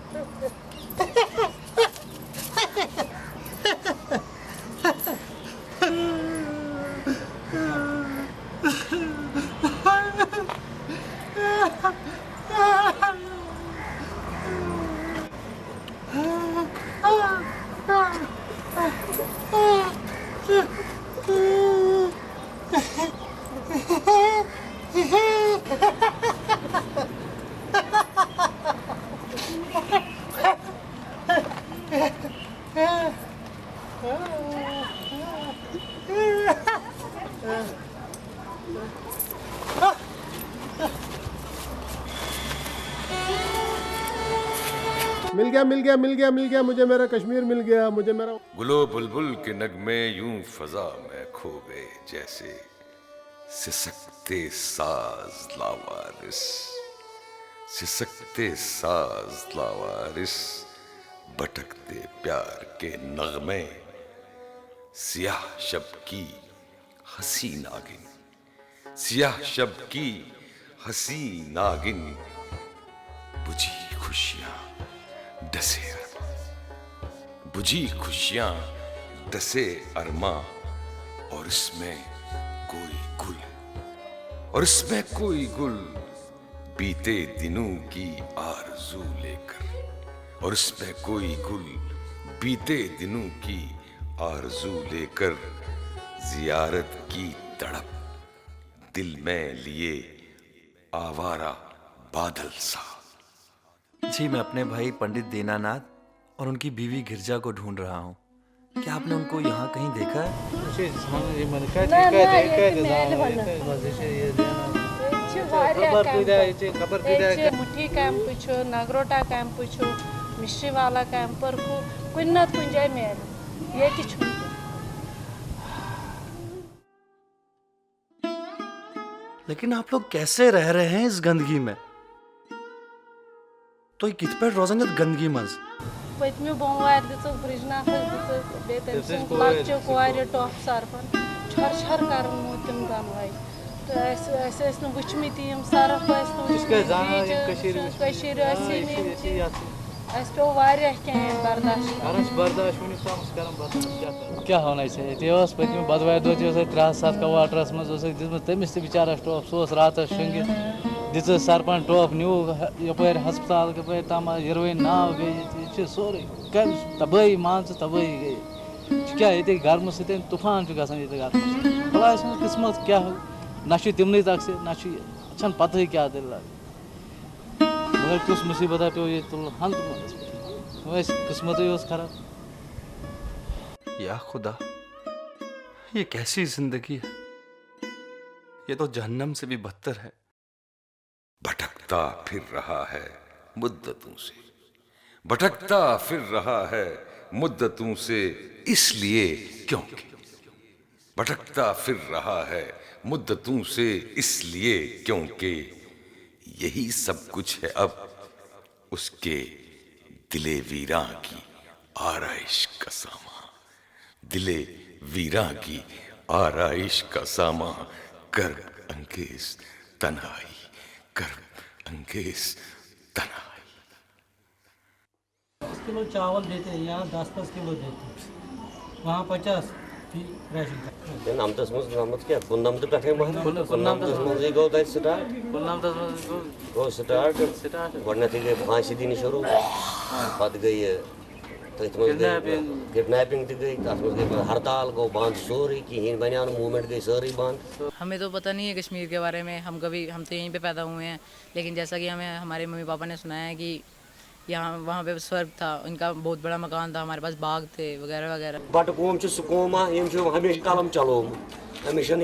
मिल गया मुझे मेरा कश्मीर मिल गया, मुझे मेरा। गुलो बुलबुल के नगमे यूं फजा में खो गए जैसे सिसकते साज लावारिस, सिसकते साज लावारिस, भटकते प्यार के नगमे, सियाह शब की हसी नागिन, सियाह शब की हसी नागिन, बुझी खुशियां डसे अरमा, बुझी खुशियां डसे अरमा, और इसमें कोई गुल, और इसमें कोई गुल, बीते दिनों की आरज़ू लेकर, और इसमें कोई गुल, बीते दिनों की आरज़ू लेकर, जियारत की तड़प दिल में लिए आवारा बादल सा। जी, मैं अपने भाई पंडित दीनानाथ और उनकी बीवी गिरजा को ढूंढ रहा हूँ। क्या आपने उनको यहाँ कहीं देखा है? मुठी कैंप नगरोटा कैंप मिश्री वाला कैंप पर कुछ न कुछ जाए मेल ये लेकिन आप लोग कैसे रह रहे हैं इस गंदगी में? तो ये कित पे रोजंगत गंदगी मज पत्मी बोमवार दितुक ब्रिजना दितुक बेतन लक्चो कोर टॉप सरपन छर छर कर मुतम गनवाई तो ऐसे न वुचमी तीम सरफ पे क्या होना चाहिए पत्म बदवार दो 3 का वाटरस मज तमिस बिचारा टॉप सह रात शंगित दिस सरपन टॉप न्यू यपर हस्पताल यपर तम हिरोइन नाव गई सोरे तबाही मान तबाही गई क्या ये गर्म सत तूफान गसान भला किस्मत क्या ना तमन तक से ना पता क्या दिल मगर कुछ मुसीबत पे ये तुल हंत किस्मत खराब। या खुदा, ये कैसी जिंदगी है? ये तो जहन्नम से भी बदतर है। भटकता फिर रहा है मुद्दतों से, भटकता फिर रहा है मुद्दतों से, इसलिए क्योंकि भटकता फिर रहा है मुद्दतों से, इसलिए क्योंकि यही सब कुछ है अब उसके दिले वीरां की आराइश का सामा, दिले वीरां की आराइश का सामा, कर्ब अंगेज तन्हाई, कर्ब अंगेज तन्हाई। 10 किलो चावल देते हैं, यहाँ 10-10 किलो देते हैं, वहाँ 50 राशन। नामतस मज क्या पुन्नमत पे पुन्नमतस मज गो तत स्टार्ट गो स्टार्ट गडनथ गई फांसी दिन शुरू पत गई तथ मज किडनैपिंग गई तथ मज गई हड़ताल गो बंद सोरी कहीं बनिया मूवमेंट गई सारी बंद। हमें तो पता नहीं है कश्मीर के बारे में, हम तो यहीं पे पैदा हुए हैं, लेकिन जैसा कि हमें हमारे मम्मी पापा ने सुनाया है कि यहाँ वहाँ पे स्वर्ग था, उनका बहुत बड़ा मकान था, हमारे पास बाग थे वगैरह वगैरह। बट कौम सुकोमा हमेशा कलम चलो हमेशा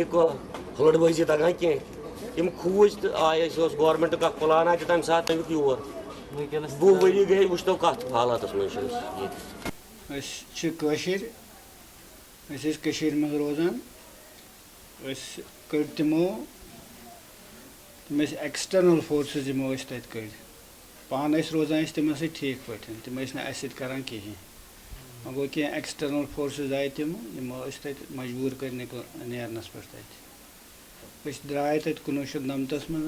फ्लडबाजी तगान कह खूज तो आए गवर्नमेंट का प्लान आए तम सात तमिक योर 20 वरी गई वो कत हालात मज रोजान कर तमो तम एक्सटर्नल फोर्सेस यमो तत कड़ पान रोजान तम ठीक पे तम करान कहें वह गो क्या एक्सटर्नल फोर्सेस आए तम यमो तत मजबूर कर नेरनस पे तत द्राय तत 1999 मज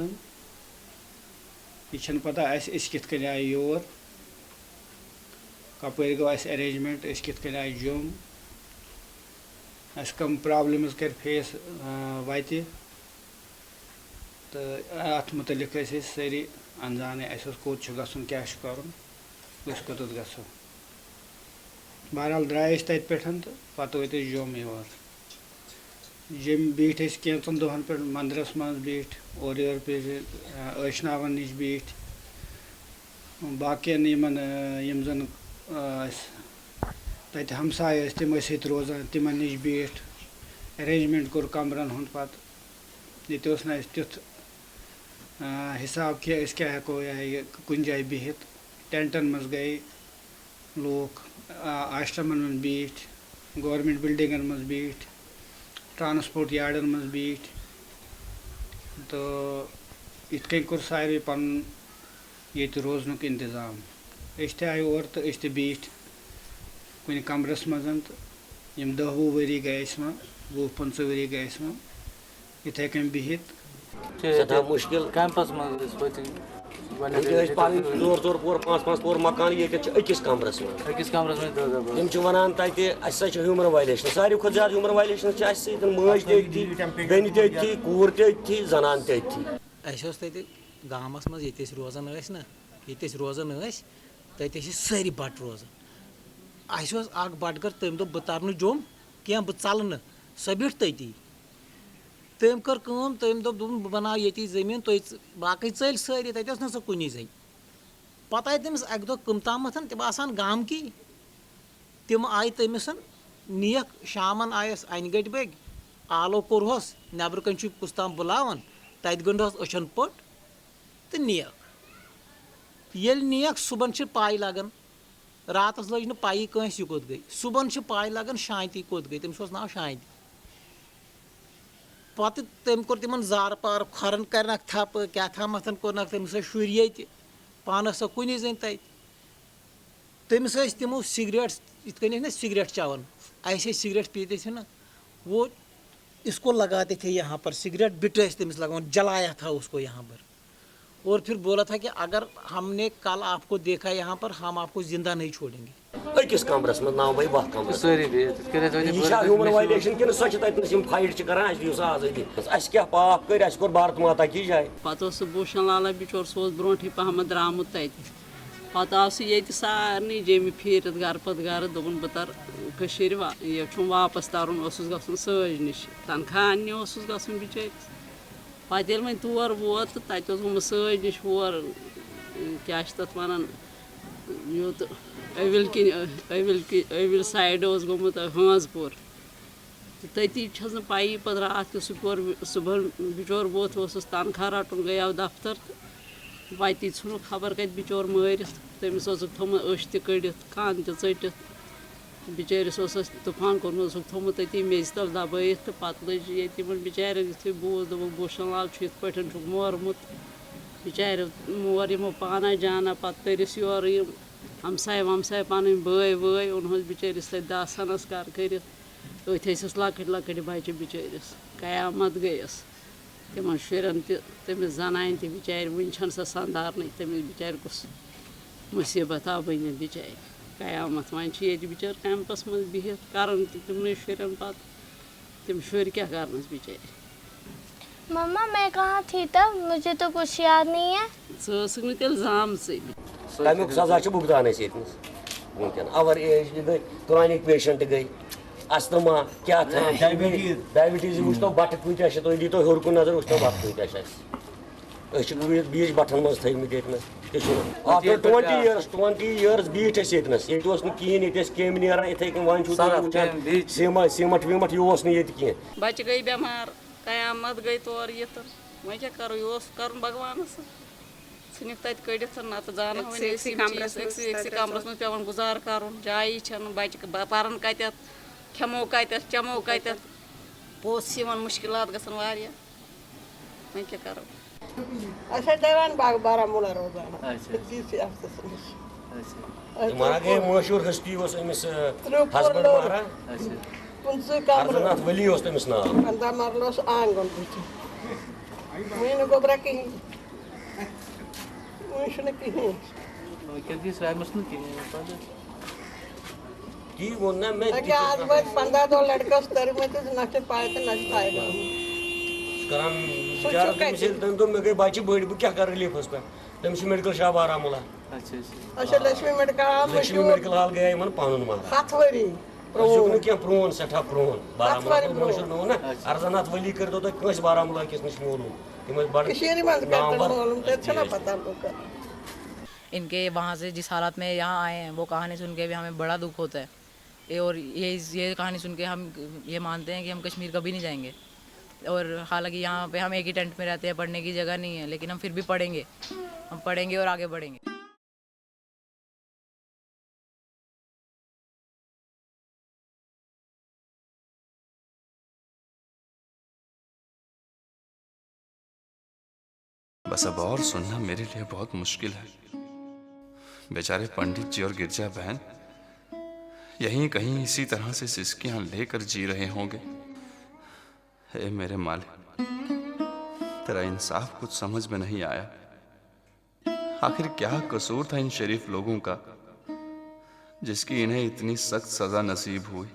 यह पता कित आए योर कपर गो अरेंजमेंट कित आए जम कम प्रॉब्लम्स कर फेस वत तो अत मुतलिक सारी अनजान कोत गन क्या कर कोत गो बहरहाल द्राय तत पे तो पत वत जम योर जम बीठ कैंचन दोहन पे मंदिरस मज बीठ और योर पे ऐशनावन नश बीठ बाकियन यम जन तत हमसाय तम रोजान तिमन नश बीठ अरेंजमेंट कोर कमरन हुंद पत ये तुथ हिसाब क्या हेको कुन जाए बिहित टेंटन मज गए लोग आश्रमन मज बीठ गवर्नमेंट बिल्डिंगन मज बीठ ट्रांसपोर्ट यार्डन मज बीठ तो इत कन कोर सारे पन ये रोजनुक इंतजाम आए और तो बीठ कुन कमरस मज तो 10-20 वरी गए 20-25 वरी गए इथे कन बिहित मुश्किल कैंपस जोर पोर 5-5 पोर मकान ये अकिस कमरस में तम वन तत ह्यूमन वायलेशन सारे खुद ज्यादा ह्यूमन वायलेशन मज तथी बेन तथी कूर तथी जनान तथी गामस मज ये रोजान ना ये रोजान तत सारी बट रोजान बटगर तम दो बह तर जम क्या बह चल सह बिठ तती तम कर तम दो बह बना ये जमीन तुम बाकी चल सारी तत ना सह कुन जन पत आए तमिस अक दो कम ताम तम आसान गाम की तम आए तमिस नीक शामन आयस अन गट बग आलो कोरहस नबर कन कुछ ताम बुलावन तत गंडहस अचन पट तो नीक ये नीक सुबह पाई लगन रात लज न पाई कंस यह कोत गई सुबह पाई लगन शांति कोत गई तमिस नाव शांति पत तम कोर तिमन जार पार खरन कर थप क्या थामथ कोर तमिस शुर ये पानस सो कुन जन तमिस तमो सिगरेट इत सिगरेट चवन ऐसे सिगरेट पीते थे ना वो इसको लगाते थे यहाँ पर सिगरेट बिट तमिस लगान जलाया था उसको यहाँ पर और फिर बोला था कि अगर हमने कल आपको देखा यहाँ पर हम आपको जिंदा नहीं छोड़ेंगे अकिस कमरस में नाव भाई वह कमरस ह्यूमन वायलेशन कि सह फाइट कर आजादी क्या पाप कर कोर भारत माता की जाए पत भूषण लाला बिचोर सो ब्रोट पहम द्रामुत तत पत आव ये सारे जमि फिर गर पत गर दोपन बह तर ये वापस तरन गन सज नश तनख्वाह अन्य गन बिचारिस पत ये वो तौर वोत तत गोमुत सज नश हर क्या तथ वन यूत अविल साइड गोमुत हांजपुर तती पाई पे रात सुबह बिचोर वोत तनख्वाह रटन गया दफ्तर वती छु खबर कत बिचोर मारित तमिस थोमुत अश तड़ित कान तटित बिचारिस तूफान कोर्मुत थोमुत तती मेज तल दबाइत तो पत लज ये बिचार यु बूज दोप भूषण लाल इत पे मोरमुत बिचार मोर यमो पाना जाना पत तरिस योर हमसाय वमसाय पन बय वय ओनहस बिचारिस तक दासनस कर अथस लकट लकट बच्चे बिचारिस कयामत गयस तिमन शुरन तमिस जनान त बिचार वन सह संदारन तमिस बिचार कुछ मुसीबत आव बन बिचार कयामत वन ये बिचार कैंपस मज बिहित कर तिमन शुरन पत तिम शुर क्या करनस बिचार मम्मा मैं कहाँ थी तब मुझे तो कुछ याद नहीं है सह तेल जाम तमुक सजा भुगतान वनकन अवर एज गई क्रॉनिक पेशेंट गई अस्थमा क्या था डायबिटीज वो बट कूत तुम दी तो हर नजर वो बट कूत बीच बटन मज आफ्टर 20 years बीठ ये कहें ये केम नान इथे वन सीमट वीमट यह कहें बच्चे गई बेमार कयामत गई तौर ये वह क्या करो यह कर भगवान सन तत कड़ित नत जान कमरस में पेवन गुजार कर जाय बच्चे पान कत खेमो कत चमो कत पोस मुश्किल गसान मैं क्या करूँ अच्छा देवान बाग बारामूला रोजाना अच्छा तुम्हारा के मशहूर हस्ती उस अमिस हस्बैंड मारा अर्जनाथ वली उस तमिस नाम अंदा मारलोस आंगन कुछ मैं गोबरा की मैं की क्योंकि स्वयं मस्त की वो ना मैं अगर आज बस 15 लड़का स्तर में तो नशे पाए थे नशे पाएगा कराम यार मिसल दंदो में गए बाची बड़ी क्या कर रिलीफ उस पे तमिस मेडिकल शॉप बारामूला अच्छा लक्ष्मी मेडिकल हाल गया मन पानुन मारा हाथवरी प्रोन क्या प्रोन सेठा प्रोन बारामूला मशहूर न ना अर्जनाथ वली कर दो तो कस बारामूला किस निश मालूम कि मैं बड़ किसी बंद करता मालूम तो अच्छा ना पता लोग इनके वहाँ से जिस हालत में यहाँ आए हैं वो कहानी सुन के भी हमें बड़ा दुख होता है और ये कहानी सुन के हम ये मानते हैं कि हम कश्मीर कभी नहीं जाएंगे। और हालांकि यहाँ पे हम एक ही टेंट में रहते हैं, पढ़ने की जगह नहीं है, लेकिन हम फिर भी पढ़ेंगे, हम पढ़ेंगे और आगे बढ़ेंगे। बस अब और सुनना मेरे लिए बहुत मुश्किल है। बेचारे पंडित जी और गिरजा बहन यहीं कहीं इसी तरह से सिसकियां लेकर जी रहे होंगे। हे मेरे मालिक, तेरा इंसाफ कुछ समझ में नहीं आया। आखिर क्या कसूर था इन शरीफ लोगों का जिसकी इन्हें इतनी सख्त सजा नसीब हुई।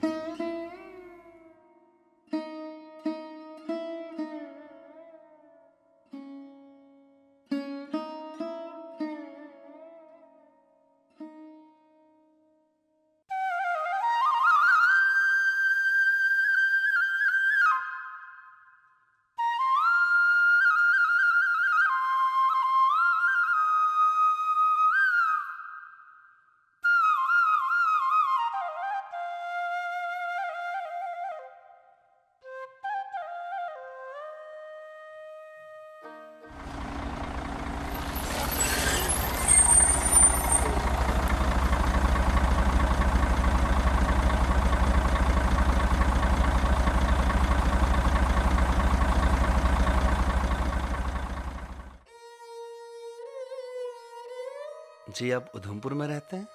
जी आप उधमपुर में रहते हैं?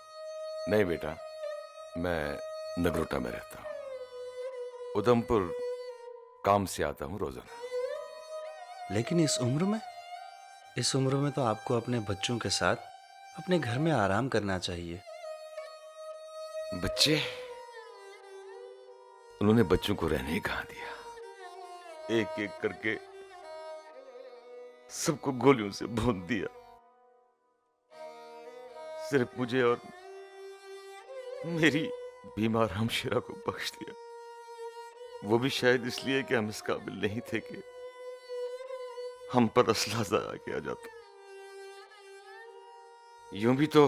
नहीं बेटा, मैं नगरोटा में रहता हूँ। उधमपुर काम से आता हूँ रोजाना। लेकिन इस उम्र में तो आपको अपने बच्चों के साथ अपने घर में आराम करना चाहिए। बच्चे? उन्होंने बच्चों को रहने ही कहाँ दिया। एक एक करके सबको गोलियों से भून दिया। सिर्फ मुझे और मेरी बीमार हमशिरा को बख्श दिया। वो भी शायद इसलिए कि हम इस काबिल नहीं थे कि हम पर असला ज़ाया किया जाता। यूं भी तो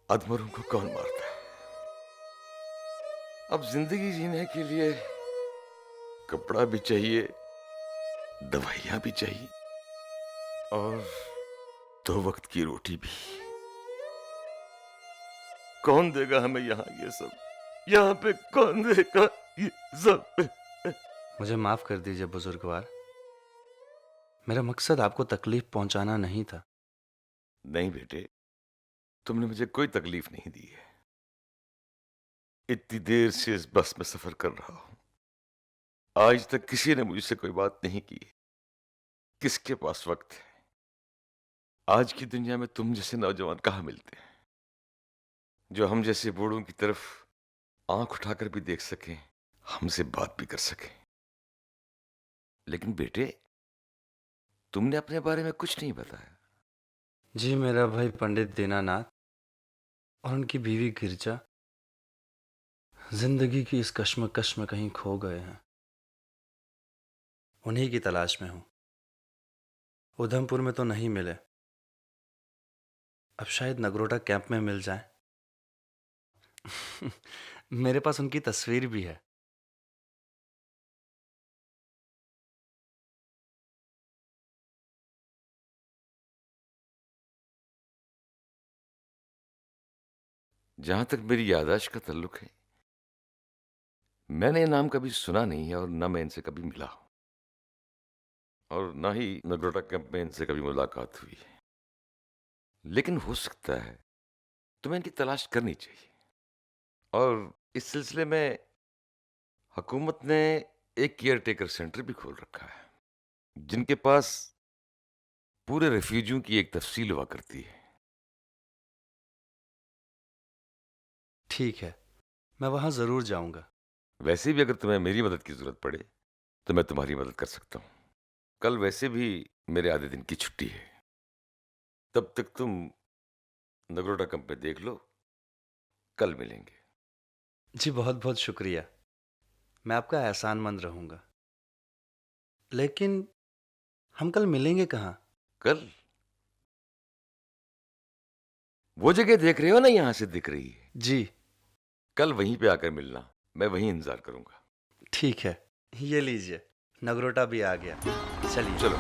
अधमरों को कौन मारता है। अब जिंदगी जीने के लिए कपड़ा भी चाहिए, दवाइयां भी चाहिए और 2 वक्त की रोटी भी। कौन देगा हमें यहाँ ये सब? यहाँ पे कौन देगा ये सब? मुझे माफ कर दीजिए बुजुर्गवार, मेरा मकसद आपको तकलीफ पहुंचाना नहीं था। नहीं बेटे, तुमने मुझे कोई तकलीफ नहीं दी है। इतनी देर से इस बस में सफर कर रहा हूं, आज तक किसी ने मुझसे कोई बात नहीं की। किसके पास वक्त है? आज की दुनिया में तुम जैसे नौजवान कहाँ मिलते हैं जो हम जैसे बूढ़ों की तरफ आंख उठाकर भी देख सकें, हमसे बात भी कर सकें। लेकिन बेटे, तुमने अपने बारे में कुछ नहीं बताया। जी मेरा भाई पंडित दीनानाथ और उनकी बीवी गिरजा जिंदगी की इस कश्मकश में कहीं खो गए हैं। उन्हीं की तलाश में हूं। उधमपुर में तो नहीं मिले, अब शायद नगरोटा कैंप में मिल जाए। मेरे पास उनकी तस्वीर भी है। जहां तक मेरी याददाश्त का ताल्लुक है, मैंने ये नाम कभी सुना नहीं है और न मैं इनसे कभी मिला हूं। और ना ही नगरोटा कैंप में इनसे कभी मुलाकात हुई है, लेकिन हो सकता है तुम्हें इनकी तलाश करनी चाहिए। और इस सिलसिले में हुकूमत ने एक केयर टेकर सेंटर भी खोल रखा है, जिनके पास पूरे रेफ्यूजियों की एक तफसील हुआ करती है। ठीक है, मैं वहां जरूर जाऊंगा। वैसे भी अगर तुम्हें मेरी मदद की जरूरत पड़े तो मैं तुम्हारी मदद कर सकता हूँ। कल वैसे भी मेरे आधे दिन की छुट्टी है, तब तक तुम नगरोटा कैंप में देख लो, कल मिलेंगे। जी बहुत बहुत शुक्रिया, मैं आपका एहसानमंद रहूंगा। लेकिन हम कल मिलेंगे कहाँ? कल वो जगह देख रहे हो ना, यहां से दिख रही है जी। कल वहीं पे आकर मिलना, मैं वहीं इंतजार करूंगा। ठीक है, ये लीजिए, नगरोटा भी आ गया। चलिए चलो।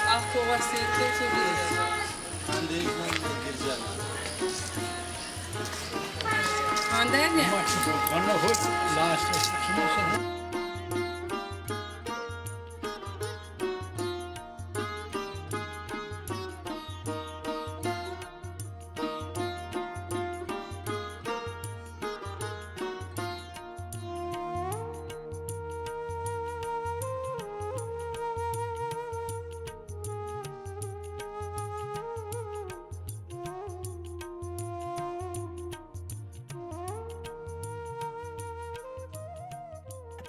आपको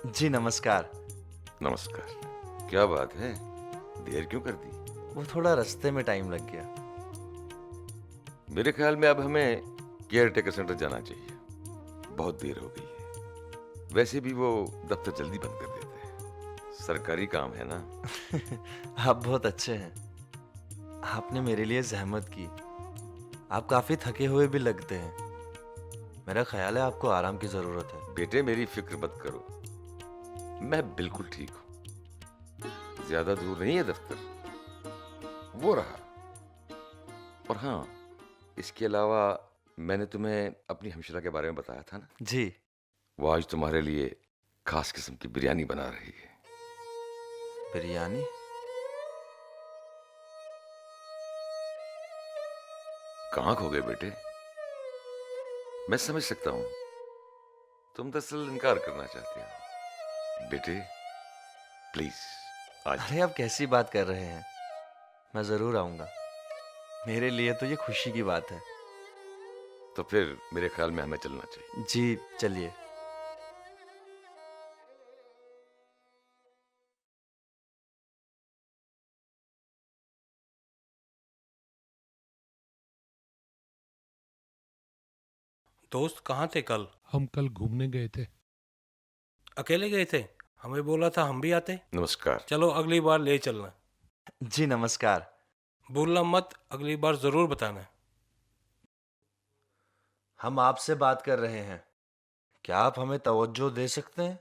जी नमस्कार। नमस्कार। क्या बात है, देर क्यों कर दी? वो थोड़ा रास्ते में टाइम लग गया। मेरे ख्याल में अब हमें केयर टेकर सेंटर जाना चाहिए, बहुत देर हो गई है। वैसे भी वो दफ्तर जल्दी बंद कर देते हैं, सरकारी काम है ना। आप बहुत अच्छे हैं, आपने मेरे लिए जहमत की। आप काफी थके हुए भी लगते हैं, मेरा ख्याल है आपको आराम की जरूरत है। बेटे मेरी फिक्र मत करो, मैं बिल्कुल ठीक हूं। ज्यादा दूर नहीं है दफ्तर, वो रहा। और हाँ, इसके अलावा मैंने तुम्हें अपनी हमशरा के बारे में बताया था ना। जी। वो आज तुम्हारे लिए खास किस्म की बिरयानी बना रही है। बिरयानी? कहां खो गए बेटे? मैं समझ सकता हूं, तुम दरअसल इनकार करना चाहते हो। बेटे प्लीज आज। अरे आप कैसी बात कर रहे हैं, मैं जरूर आऊंगा। मेरे लिए तो ये खुशी की बात है। तो फिर मेरे ख्याल में हमें चलना चाहिए। जी चलिए। दोस्त कहाँ थे कल? हम कल घूमने गए थे। अकेले गए थे? हमें बोला था हम भी आते। नमस्कार। चलो अगली बार ले चलना। जी नमस्कार। भूलना मत, अगली बार जरूर बताना। हम आपसे बात कर रहे हैं, क्या आप हमें तवज्जो दे सकते हैं?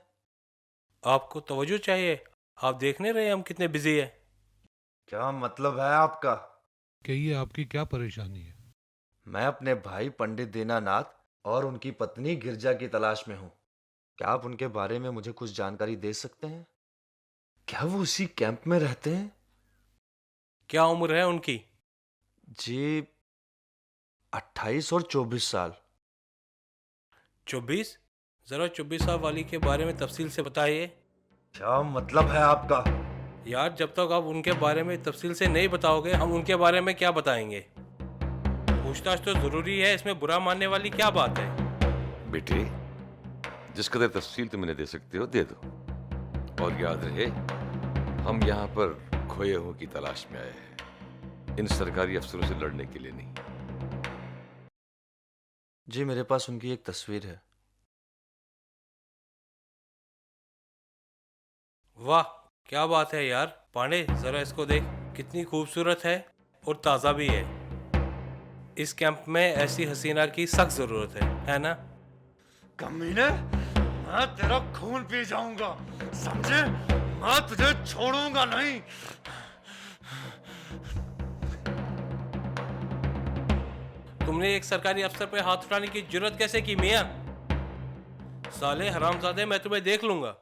आपको तवज्जो चाहिए? आप देख नहीं रहे हम कितने बिजी हैं? क्या मतलब है आपका? कहिए आपकी क्या परेशानी है? मैं अपने भाई पंडित दीनानाथ और उनकी पत्नी गिरजा की तलाश में हूँ। क्या आप उनके बारे में मुझे कुछ जानकारी दे सकते हैं? क्या वो उसी कैंप में रहते हैं? क्या उम्र है उनकी? जी 28 और 24 साल। 24? जरा 24 साल वाली के बारे में तफसील से बताइए। क्या मतलब है आपका? यार जब तक आप उनके बारे में तफसील से नहीं बताओगे, हम उनके बारे में क्या बताएंगे? पूछताछ तो जरूरी है, इसमें बुरा मानने वाली क्या बात है? बेटे जिस कदर तफसील तुम इन्हें दे सकते हो दे दो, और याद रहे हम यहाँ पर खोए हुओं की तलाश में आए हैं, इन सरकारी अफसरों से लड़ने के लिए नहीं। जी मेरे पास उनकी एक तस्वीर है। वाह क्या बात है यार, पांडे जरा इसको देख, कितनी खूबसूरत है और ताज़ा भी है। इस कैंप में ऐसी हसीना की सख्त जरूरत है ना? कमीने, मैं तेरा खून पी जाऊंगा, समझे? मैं तुझे छोड़ूंगा नहीं। तुमने एक सरकारी अफसर पे हाथ उठाने की जुर्रत कैसे की मियां? साले हरामजादे, मैं तुम्हें देख लूंगा।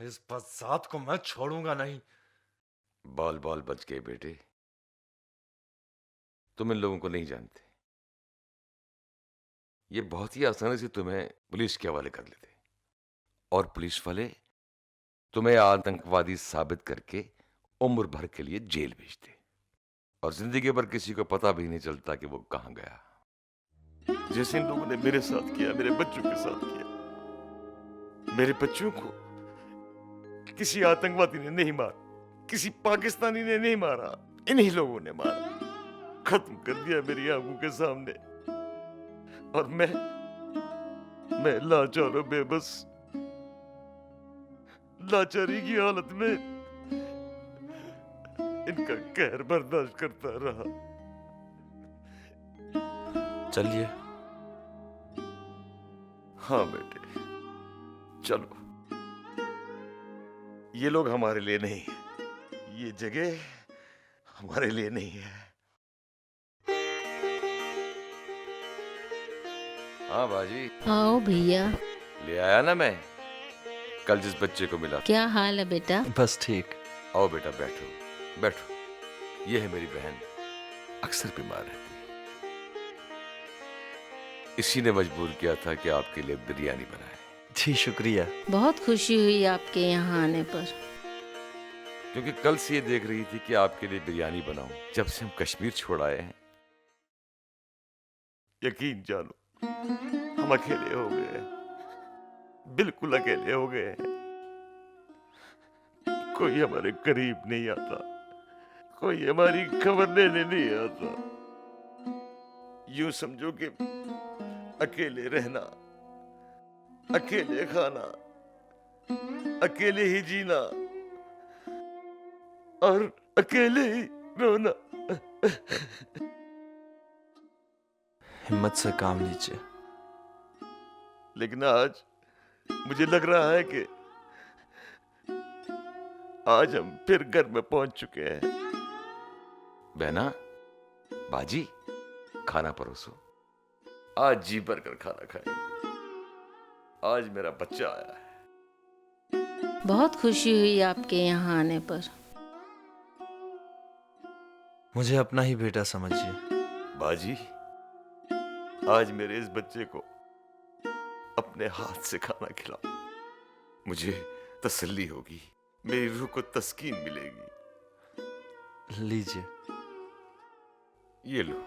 इस बदसात को मैं छोड़ूंगा नहीं। बॉल बॉल बच गए बेटे। तुम इन लोगों को नहीं जानते। ये बहुत ही आसानी से तुम्हें पुलिस के हवाले कर लेते और पुलिस वाले तुम्हें आतंकवादी साबित करके उम्र भर के लिए जेल भेजते और जिंदगी भर किसी को पता भी नहीं चलता कि वो कहां गया। जैसे इन लोगों ने मेरे साथ किया, मेरे बच्चों के साथ किया। मेरे बच्चों को किसी आतंकवादी ने नहीं मारा, किसी पाकिस्तानी ने नहीं मारा, इन्हीं लोगों ने मारा, खत्म कर दिया मेरी आंखों के सामने। और मैं लाचार और बेबस, लाचारी की हालत में इनका कहर बर्दाश्त करता रहा। चलिए। हाँ बेटे, चलो। ये लोग हमारे लिए नहीं है, ये जगह हमारे लिए नहीं है। हाँ बाजी। आओ भैया। ले आया ना मैं कल जिस बच्चे को मिला। क्या हाल है बेटा? बस ठीक। आओ बेटा, बैठो बैठो। ये है मेरी बहन, अक्सर बीमार रहती है। इसी ने मजबूर किया था कि आपके लिए बिरयानी बनाए। जी शुक्रिया। बहुत खुशी हुई आपके यहाँ आने पर। क्योंकि कल से ये देख रही थी कि आपके लिए बिरयानी बनाऊं। जब से हम कश्मीर छोड़ आए हैं, यकीन जानो हम अकेले हो गए हैं, बिल्कुल अकेले हो गए हैं। कोई हमारे करीब नहीं आता, कोई हमारी खबर लेने नहीं आता। यूं समझो कि अकेले रहना, अकेले खाना, अकेले ही जीना और अकेले ही रोना। हिम्मत से काम लीजिए। लेकिन आज मुझे लग रहा है कि आज हम फिर घर में पहुंच चुके हैं। बहना, बाजी, खाना परोसो। आज जी भर कर खाना खाएंगे। आज मेरा बच्चा आया है। बहुत खुशी हुई आपके यहाँ आने पर। मुझे अपना ही बेटा समझिए। बाजी, आज मेरे इस बच्चे को अपने हाथ से खाना खिलाओ। मुझे तसल्ली होगी, मेरी रूह को तस्कीन मिलेगी। लीजिए। ये लो।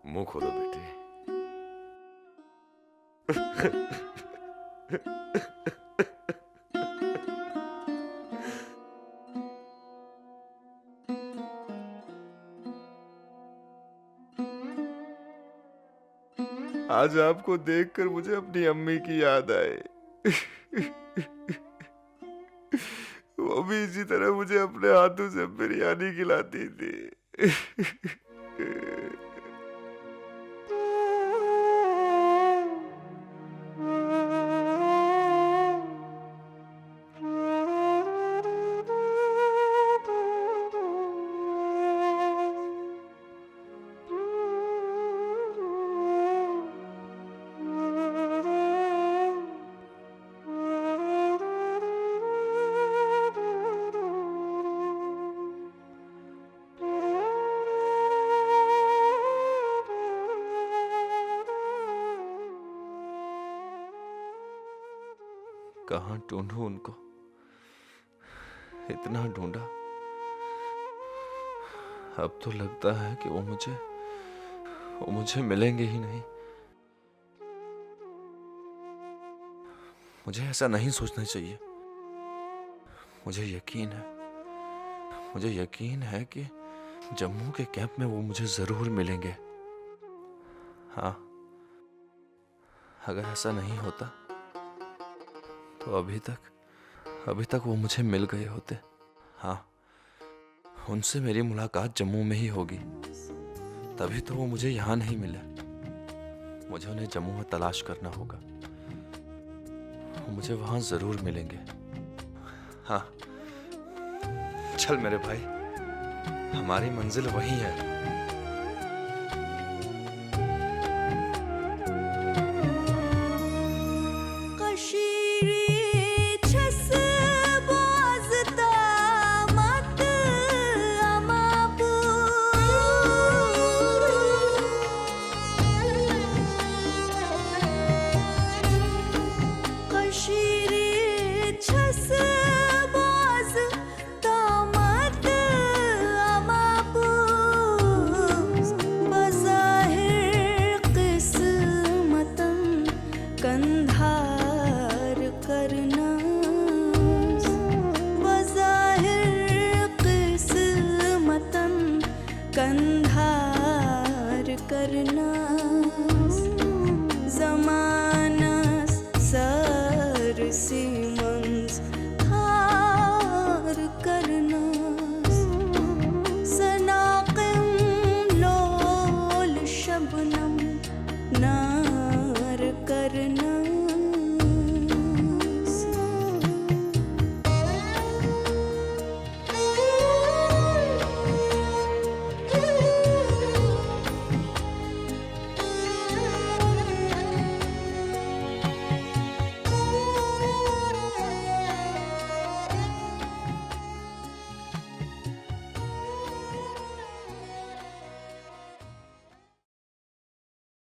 मुंह खोलो बेटे। आज आपको देखकर मुझे अपनी अम्मी की याद आए। वो भी इसी तरह मुझे अपने हाथों से बिरयानी खिलाती थी। कहाँ ढूंढूं उनको? इतना ढूंढा, अब तो लगता है कि वो मुझे मिलेंगे ही नहीं। मुझे ऐसा नहीं सोचना चाहिए। मुझे यकीन है कि जम्मू के कैंप में वो मुझे जरूर मिलेंगे। हाँ, अगर ऐसा नहीं होता तो अभी तक वो मुझे मिल गए होते। हाँ, उनसे मेरी मुलाकात जम्मू में ही होगी, तभी तो वो मुझे यहाँ नहीं मिले। मुझे उन्हें जम्मू में तलाश करना होगा, वो मुझे वहां जरूर मिलेंगे। हाँ, चल मेरे भाई, हमारी मंजिल वही है।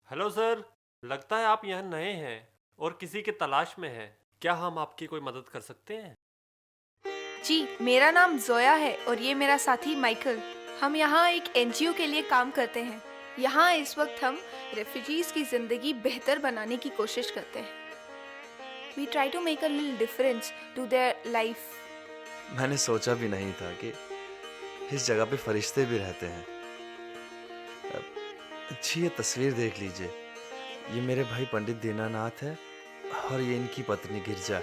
हेलो सर, लगता है आप यहाँ नए हैं और किसी की तलाश में हैं। क्या हम आपकी कोई मदद कर सकते हैं? जी, मेरा नाम जोया है और ये मेरा साथी माइकल। हम यहाँ एक एनजीओ के लिए काम करते हैं। यहाँ इस वक्त हम रेफ्यूजीज की ज़िंदगी बेहतर बनाने की कोशिश करते हैं। We try to make a little difference to their life. मैंने सोचा भी नहीं था कि इस जगह पे फरिश्ते भी रहते हैं। अच्छी ये तस्वीर देख लीजिए, ये मेरे भाई पंडित दीनानाथ है और ये इनकी पत्नी गिरजा।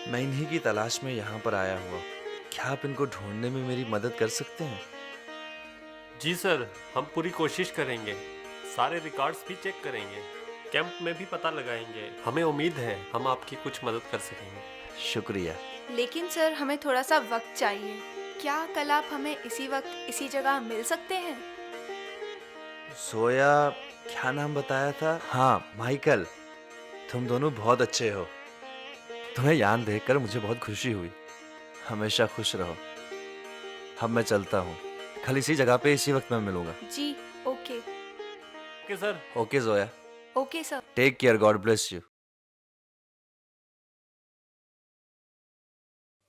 मैं इन्हीं की तलाश में यहाँ पर आया हुआ। क्या आप इनको ढूंढने में मेरी मदद कर सकते हैं? जी सर, हम पूरी कोशिश करेंगे। सारे रिकॉर्ड्स भी चेक करेंगे, कैंप में भी पता लगाएंगे। हमें उम्मीद है हम आपकी कुछ मदद कर सकेंगे। शुक्रिया। लेकिन सर, हमें थोड़ा सा वक्त चाहिए। क्या कल आप हमें इसी वक्त इसी जगह मिल सकते हैं? सोया, क्या नाम बताया था? हाँ, माइकल। तुम दोनों बहुत अच्छे हो। तुम्हें याद देखकर मुझे बहुत खुशी हुई। हमेशा खुश रहो। अब मैं चलता हूँ। कल इसी जगह पे इसी वक्त मैं मिलूंगा। जी, okay. Okay sir. Okay Zoya. Okay sir. Take care, God bless you.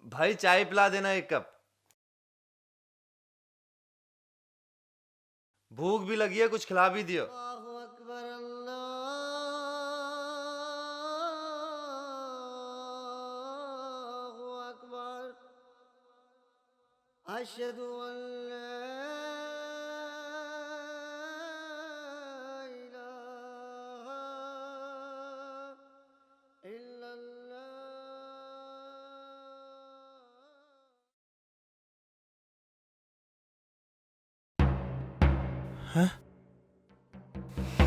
भाई चाय पिला देना एक कप। भूख भी लगी है, कुछ खिला भी दियो। अशहदु अल्ला इलाहा इल्लल्लाह। हाँ?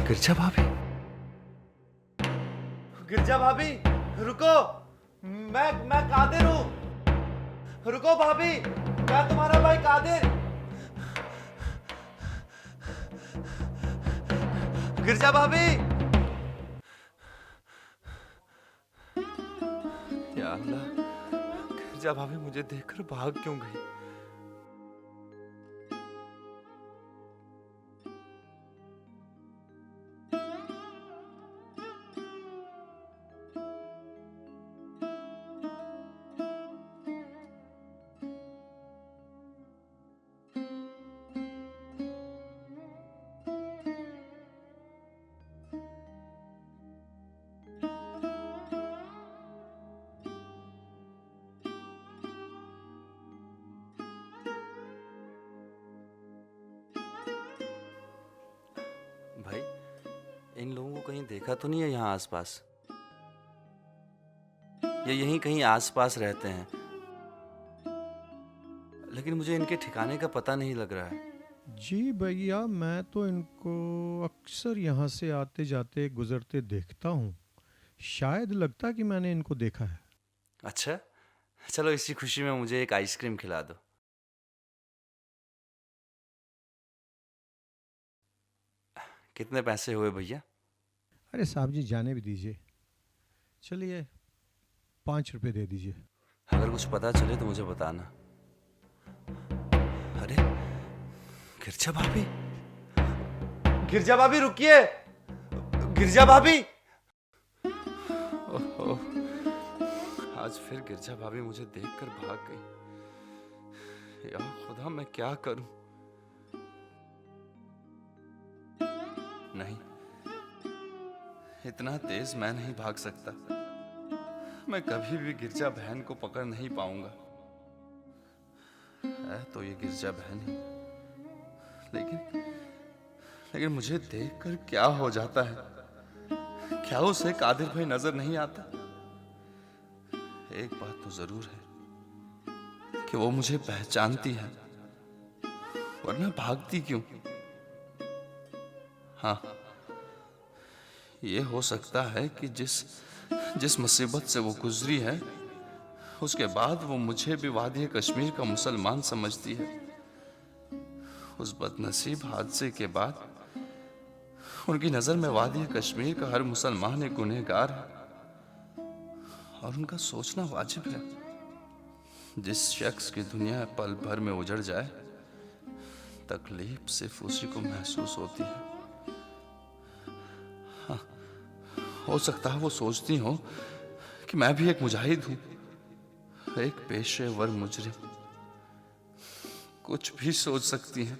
गिरजा भाभी? गिरजा भाभी, रुको। मैं कादिर हूँ। रुको भाभी, मैं तुम्हारा भाई कादिर। गिरजा भाभी। या अल्लाह, गिरजा भाभी मुझे देखकर भाग क्यों गई? इन लोगों को कहीं देखा तो नहीं है यहाँ आसपास? ये यहीं कहीं आसपास रहते हैं, लेकिन मुझे इनके ठिकाने का पता नहीं लग रहा है। जी भैया, मैं तो इनको अक्सर यहाँ से आते जाते गुजरते देखता हूँ। शायद लगता कि मैंने इनको देखा है। अच्छा, चलो इसी खुशी में मुझे एक आइसक्रीम खिला दो। कितने पैसे हुए भैया? अरे साहब जी, जाने भी दीजिए। चलिए 5 रुपए दे दीजिए। अगर कुछ पता चले तो मुझे बताना। अरे गिरजा भाभी! गिरजा भाभी रुकिए! गिरजा भाभी! ओहो, आज फिर गिरजा भाभी मुझे देखकर भाग गई। या खुदा, मैं क्या करूं? नहीं, इतना तेज मैं नहीं भाग सकता। मैं कभी भी गिरजा बहन को पकड़ नहीं पाऊंगा। है तो ये गिरजा बहन ही, लेकिन मुझे देखकर क्या हो जाता है? क्या उसे कादिर भाई नजर नहीं आता? एक बात तो जरूर है कि वो मुझे पहचानती है, वरना भागती क्यों? हाँ, ये हो सकता है कि जिस मुसीबत से वो गुजरी है, उसके बाद वो मुझे भी वादी कश्मीर का मुसलमान समझती है। उस बदनसीब हादसे के बाद उनकी नजर में वादी कश्मीर का हर मुसलमान एक गुनहगार है, और उनका सोचना वाजिब है। जिस शख्स की दुनिया पल भर में उजड़ जाए, तकलीफ सिर्फ उसी को महसूस होती है। हाँ, हो सकता है वो सोचती हो कि मैं भी एक मुजाहिद हूं, एक पेशेवर मुजरिम। कुछ भी सोच सकती हैं।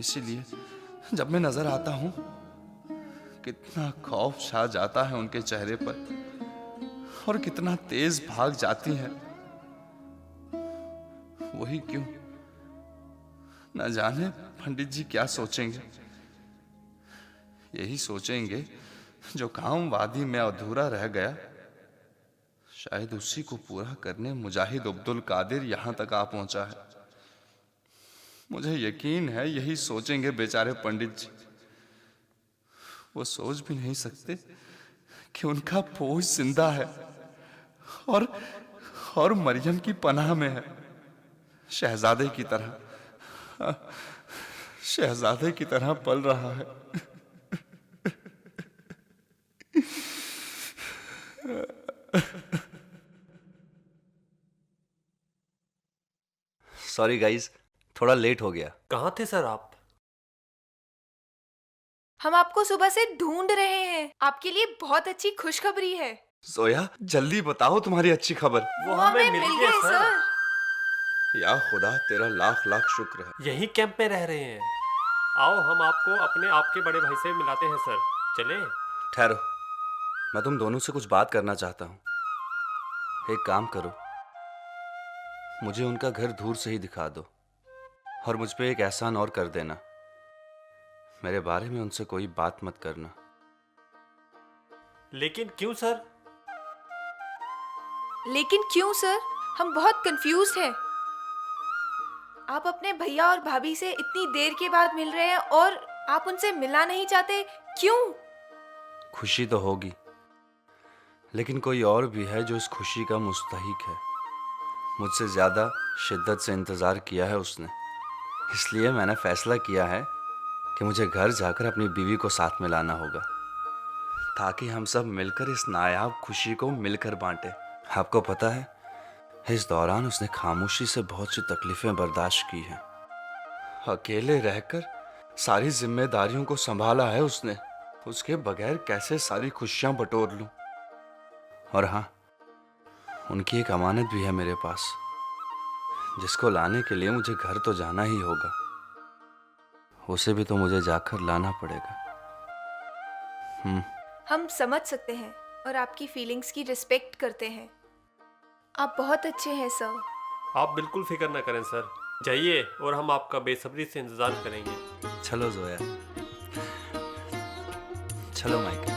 इसीलिए जब मैं नजर आता हूं, कितना खौफ छा जाता है उनके चेहरे पर, और कितना तेज भाग जाती हैं। वही क्यों, न जाने पंडित जी क्या सोचेंगे। यही सोचेंगे जो काम वादी में अधूरा रह गया, शायद उसी को पूरा करने मुजाहिद अब्दुल कादिर यहां तक आ पहुंचा है। मुझे यकीन है यही सोचेंगे बेचारे पंडित जी। वो सोच भी नहीं सकते कि उनका पोष जिंदा है और मरियम की पनाह में है, शहजादे की तरह, शहजादे की तरह पल रहा है। सॉरी गाइस, थोड़ा लेट हो गया। कहाँ थे सर आप? हम आपको सुबह से ढूंढ रहे हैं। आपके लिए बहुत अच्छी खुशखबरी है। जोया, जल्दी बताओ तुम्हारी अच्छी खबर। वो हमें मिल गए सर। या खुदा, तेरा लाख लाख शुक्र है। यही कैंप में रह रहे हैं। आओ, हम आपको आपके बड़े भाई से मिलाते हैं सर। चले? ठहरो, मैं तुम दोनों से कुछ बात करना चाहता हूँ। एक काम करो, मुझे उनका घर दूर से ही दिखा दो, और मुझ पे एक एहसान और कर देना। मेरे बारे में उनसे कोई बात मत करना। लेकिन क्यों सर? लेकिन क्यों सर? हम बहुत कंफ्यूज हैं। आप अपने भैया और भाभी से इतनी देर के बाद मिल रहे हैं और आप उनसे मिलना नहीं चाहते, क्यों? खुशी तो होगी, लेकिन कोई और भी है जो इस खुशी का मुस्तहिक है। मुझसे ज्यादा शिद्दत से इंतजार किया है उसने, इसलिए मैंने फैसला किया है कि मुझे घर जाकर अपनी बीवी को साथ में लाना होगा, ताकि हम सब मिलकर इस नायाब खुशी को मिलकर बांटे। आपको पता है, इस दौरान उसने खामोशी से बहुत सी तकलीफें बर्दाश्त की हैं। अकेले रहकर सारी जिम्मेदारियों को संभाला है उसने। उसके बगैर कैसे सारी खुशियां बटोर लूं? और हाँ, उनकी एक अमानत भी है मेरे पास, जिसको लाने के लिए मुझे घर तो जाना ही होगा। उसे भी तो मुझे जाकर लाना पड़ेगा। हम समझ सकते हैं और आपकी फीलिंग्स की रिस्पेक्ट करते हैं। आप बहुत अच्छे हैं सर। आप बिल्कुल फिक्र न करें सर। जाइए और हम आपका बेसब्री से इंतजार करेंगे। चलो जोया, चलो माइकल।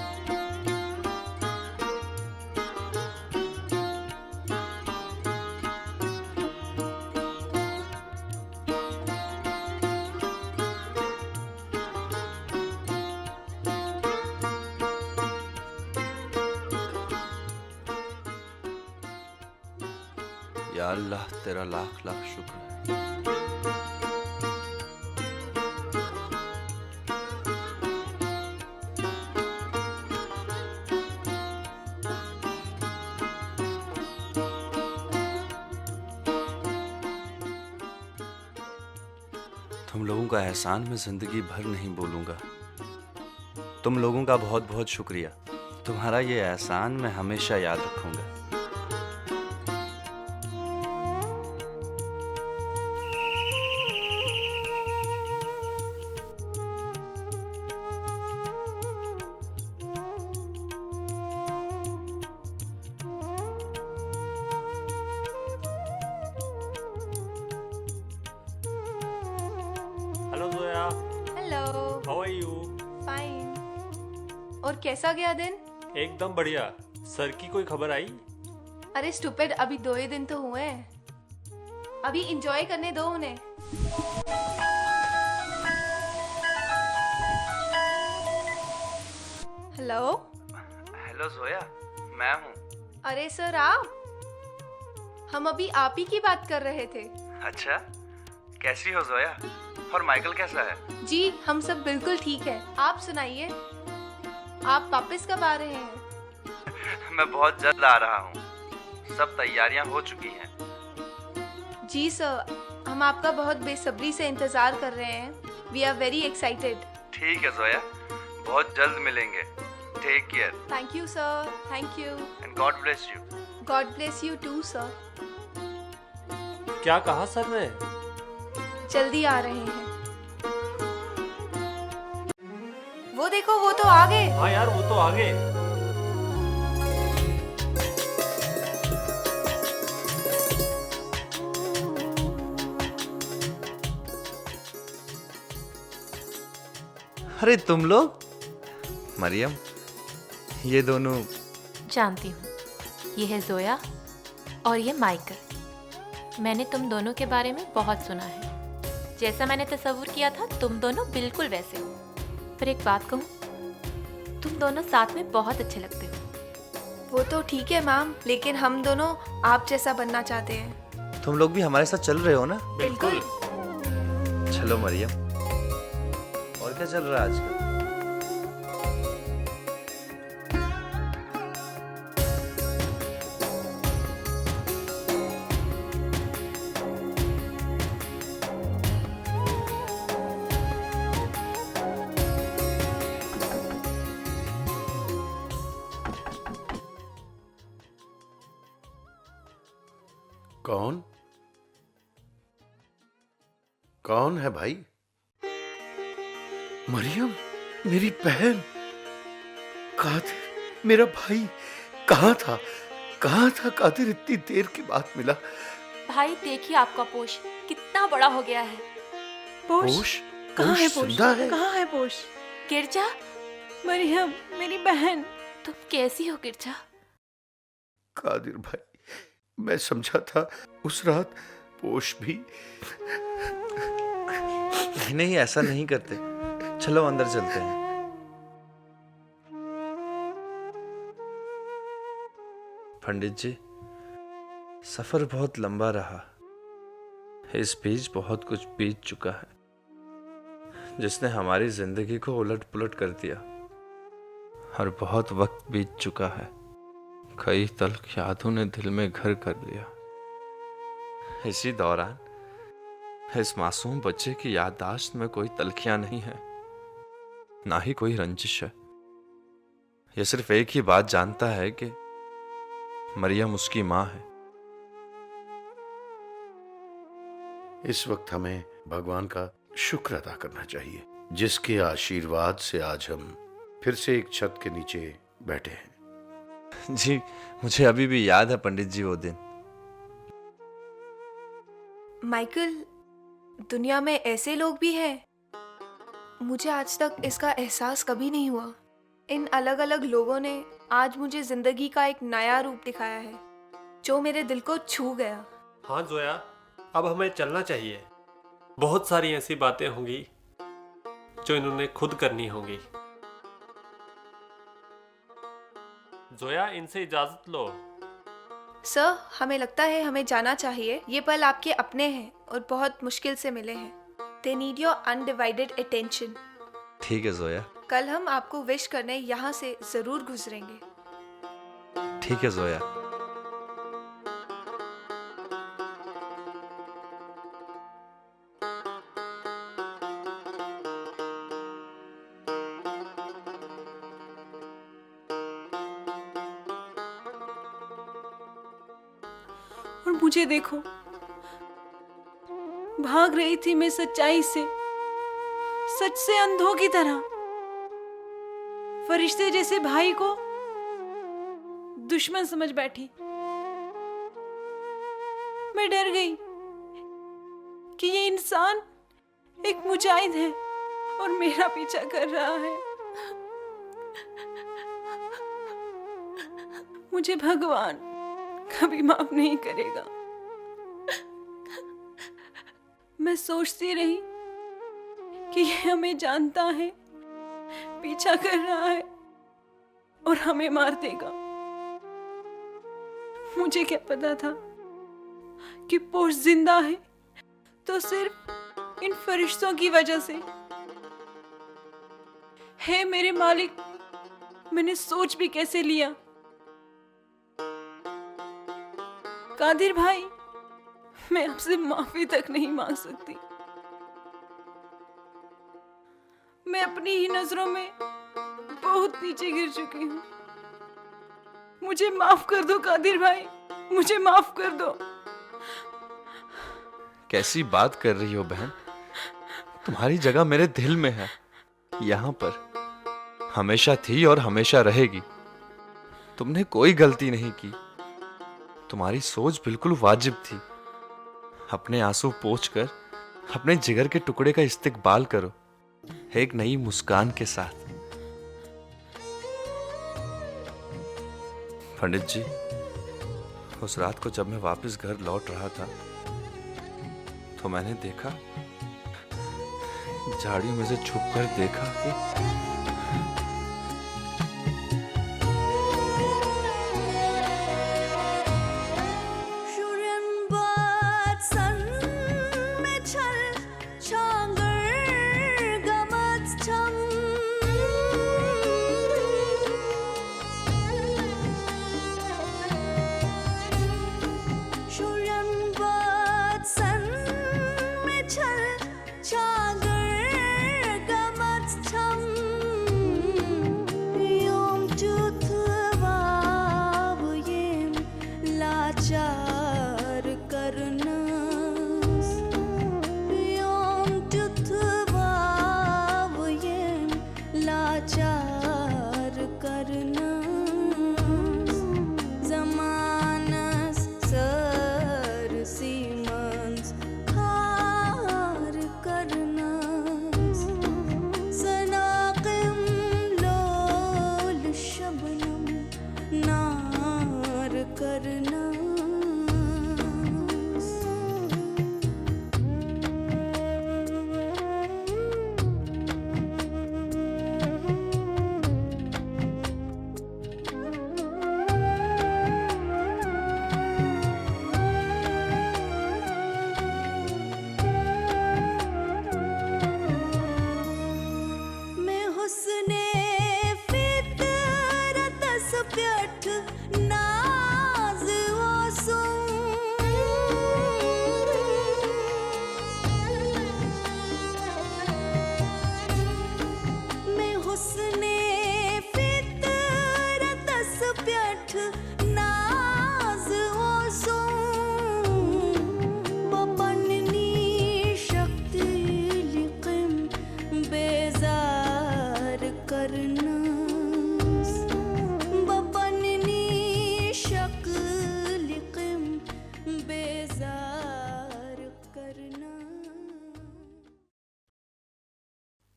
या अल्लाह तेरा लाख लाख शुक्र है। तुम लोगों का एहसान मैं जिंदगी भर नहीं भूलूंगा। तुम लोगों का बहुत बहुत शुक्रिया। तुम्हारा ये एहसान मैं हमेशा याद रखूंगा। Hello Zoya, hello. How are you? Fine. और कैसा गया दिन? एकदम बढ़िया। सर की कोई खबर आई? अरे स्टूपिड, अभी 2 ही दिन तो हुए हैं। अभी एंजॉय करने दो उन्हें। हेलो। हेलो जोया, मैं हूँ। अरे सर आप, हम अभी आप ही की बात कर रहे थे। अच्छा, कैसी हो जोया? और माइकल कैसा है? जी हम सब बिल्कुल ठीक है। आप सुनाइए, आप वापस कब आ रहे हैं? मैं बहुत जल्द आ रहा हूँ। सब तैयारियां हो चुकी हैं। जी सर, हम आपका बहुत बेसब्री से इंतजार कर रहे हैं। We are very excited. ठीक है जोया, बहुत जल्द मिलेंगे। Take care. Thank you sir, thank you. And God bless you. God bless you too sir. क्या कहा सर ने? जल्दी आ रहे हैं। वो देखो, वो तो आ गए। हाँ यार, वो तो आ गए। अरे तुम लोग, मरियम, ये दोनों। जानती हूँ, ये है जोया और ये माइकल। मैंने तुम दोनों के बारे में बहुत सुना है। जैसा मैंने तस्वुर किया था तुम दोनों बिल्कुल वैसे हो। पर एक बात कहूँ, तुम दोनों साथ में बहुत अच्छे लगते हो। वो तो ठीक है मैम, लेकिन हम दोनों आप जैसा बनना चाहते हैं। तुम लोग भी हमारे साथ चल रहे हो ना? बिल्कुल। चलो मरियम, और क्या चल रहा है आजकल? कौन? कौन है भाई? मरियम, मेरी बहन। कादिर, मेरा भाई। कहाँ था? कहाँ था कादिर? इतनी देर के बाद मिला। भाई देखिए, आपका पोष कितना बड़ा हो गया है। पोष? कहाँ है पोष? जिंदा है? कहाँ है पोष? गिरजा, मरियम, मेरी बहन। तुम कैसी हो गिरजा? कादिर भाई, मैं समझा था उस रात पोष भी। नहीं, ऐसा नहीं करते। चलो अंदर चलते हैं। पंडित जी, सफर बहुत लंबा रहा। इस बीच बहुत कुछ बीत चुका है, जिसने हमारी जिंदगी को उलट पुलट कर दिया। और बहुत वक्त बीत चुका है। कई तल्ख यादों ने दिल में घर कर लिया। इसी दौरान इस मासूम बच्चे की याददाश्त में कोई तल्खियां नहीं है, ना ही कोई रंजिश है। यह सिर्फ एक ही बात जानता है कि मरियम उसकी मां है। इस वक्त हमें भगवान का शुक्र अदा करना चाहिए, जिसके आशीर्वाद से आज हम फिर से एक छत के नीचे बैठे हैं। जी, मुझे अभी भी याद है पंडित जी वो दिन। माइकल, दुनिया में ऐसे लोग भी हैं। मुझे आज तक इसका एहसास कभी नहीं हुआ। इन अलग अलग लोगों ने आज मुझे जिंदगी का एक नया रूप दिखाया है जो मेरे दिल को छू गया। हाँ जोया, अब हमें चलना चाहिए। बहुत सारी ऐसी बातें होंगी जो इन्होंने खुद करनी होंगी। जोया, इनसे इजाजत लो। सर, हमें लगता है हमें जाना चाहिए। ये पल आपके अपने हैं और बहुत मुश्किल से मिले हैं। They need your undivided attention. ठीक है जोया। कल हम आपको विश करने यहाँ से जरूर गुजरेंगे। ठीक है जोया। और मुझे देखो, भाग रही थी मैं सच्चाई से, सच से अंधों की तरह। फरिश्ते जैसे भाई को दुश्मन समझ बैठी। मैं डर गई कि ये इंसान एक मुजाहिद है और मेरा पीछा कर रहा है। मुझे भगवान कभी माफ नहीं करेगा। मैं सोचती रही कि ये हमें जानता है, पीछा कर रहा है और हमें मार देगा। मुझे क्या पता था कि पोस्ट जिंदा है तो सिर्फ इन फरिश्तों की वजह से। हे मेरे मालिक, मैंने सोच भी कैसे लिया। कादिर भाई, मैं आपसे माफी तक नहीं मांग सकती। मैं अपनी ही नजरों में बहुत नीचे गिर चुकी हूँ। मुझे माफ कर दो कादिर भाई, मुझे माफ कर दो। कैसी बात कर रही हो बहन? तुम्हारी जगह मेरे दिल में है, यहाँ पर हमेशा थी और हमेशा रहेगी। तुमने कोई गलती नहीं की। तुम्हारी सोच बिल्कुल वाजिब थी। अपने आंसू पोंछकर अपने जिगर के टुकड़े का इस्तिकबाल करो, एक नई मुस्कान के साथ। पंडित जी, उस रात को जब मैं वापस घर लौट रहा था तो मैंने देखा, झाड़ियों में से छुपकर देखा कि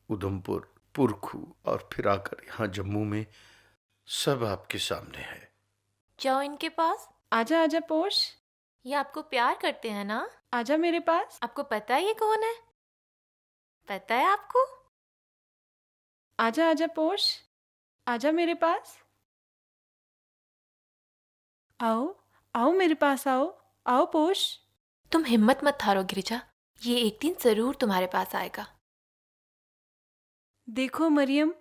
उधमपुर पुरखू और फिर आकर यहाँ जम्मू में सब आपके सामने है। जाओ इनके पास। आजा आजा पोश। ये आपको प्यार करते हैं ना? आजा मेरे पास। आपको पता है ये कौन है? पता है आपको? आजा आजा पोश, आजा मेरे पास। आओ आओ मेरे पास आओ, आओ पोश। तुम हिम्मत मत हारो गिरिजा, ये एक दिन जरूर तुम्हारे पास आएगा। देखो मरियम,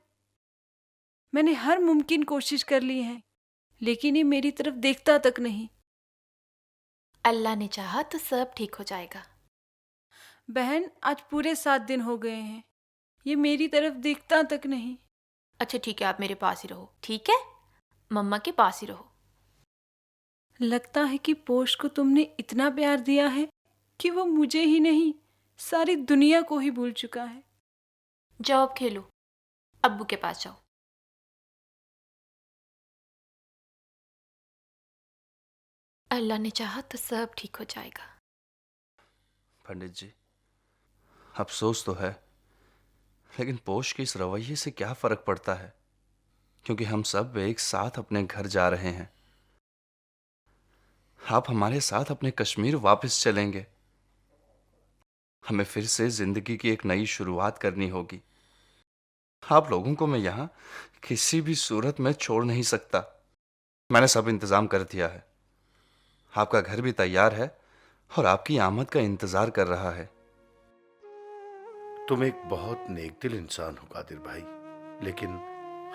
मैंने हर मुमकिन कोशिश कर ली है, लेकिन ये मेरी तरफ देखता तक नहीं। अल्लाह ने चाहा तो सब ठीक हो जाएगा। बहन, आज पूरे 7 दिन हो गए हैं, ये मेरी तरफ देखता तक नहीं। अच्छा ठीक है, आप मेरे पास ही रहो, ठीक है? मम्मा के पास ही रहो। लगता है कि पोश को तुमने इतना प्यार दिया है कि वो मुझे ही नहीं, सारी दुनिया को ही भूल चुका है। जाओ अब खेलो, अब्बू के पास जाओ। अल्लाह ने चाहा तो सब ठीक हो जाएगा। पंडित जी, अफसोस तो है, लेकिन पोश के इस रवैये से क्या फर्क पड़ता है, क्योंकि हम सब एक साथ अपने घर जा रहे हैं। आप हमारे साथ अपने कश्मीर वापस चलेंगे। हमें फिर से जिंदगी की एक नई शुरुआत करनी होगी। आप लोगों को मैं यहाँ किसी भी सूरत में छोड़ नहीं सकता। मैंने सब इंतजाम कर दिया है, आपका घर भी तैयार है और आपकी आमद का इंतजार कर रहा है। तुम एक बहुत नेक दिल इंसान हो कादिर भाई, लेकिन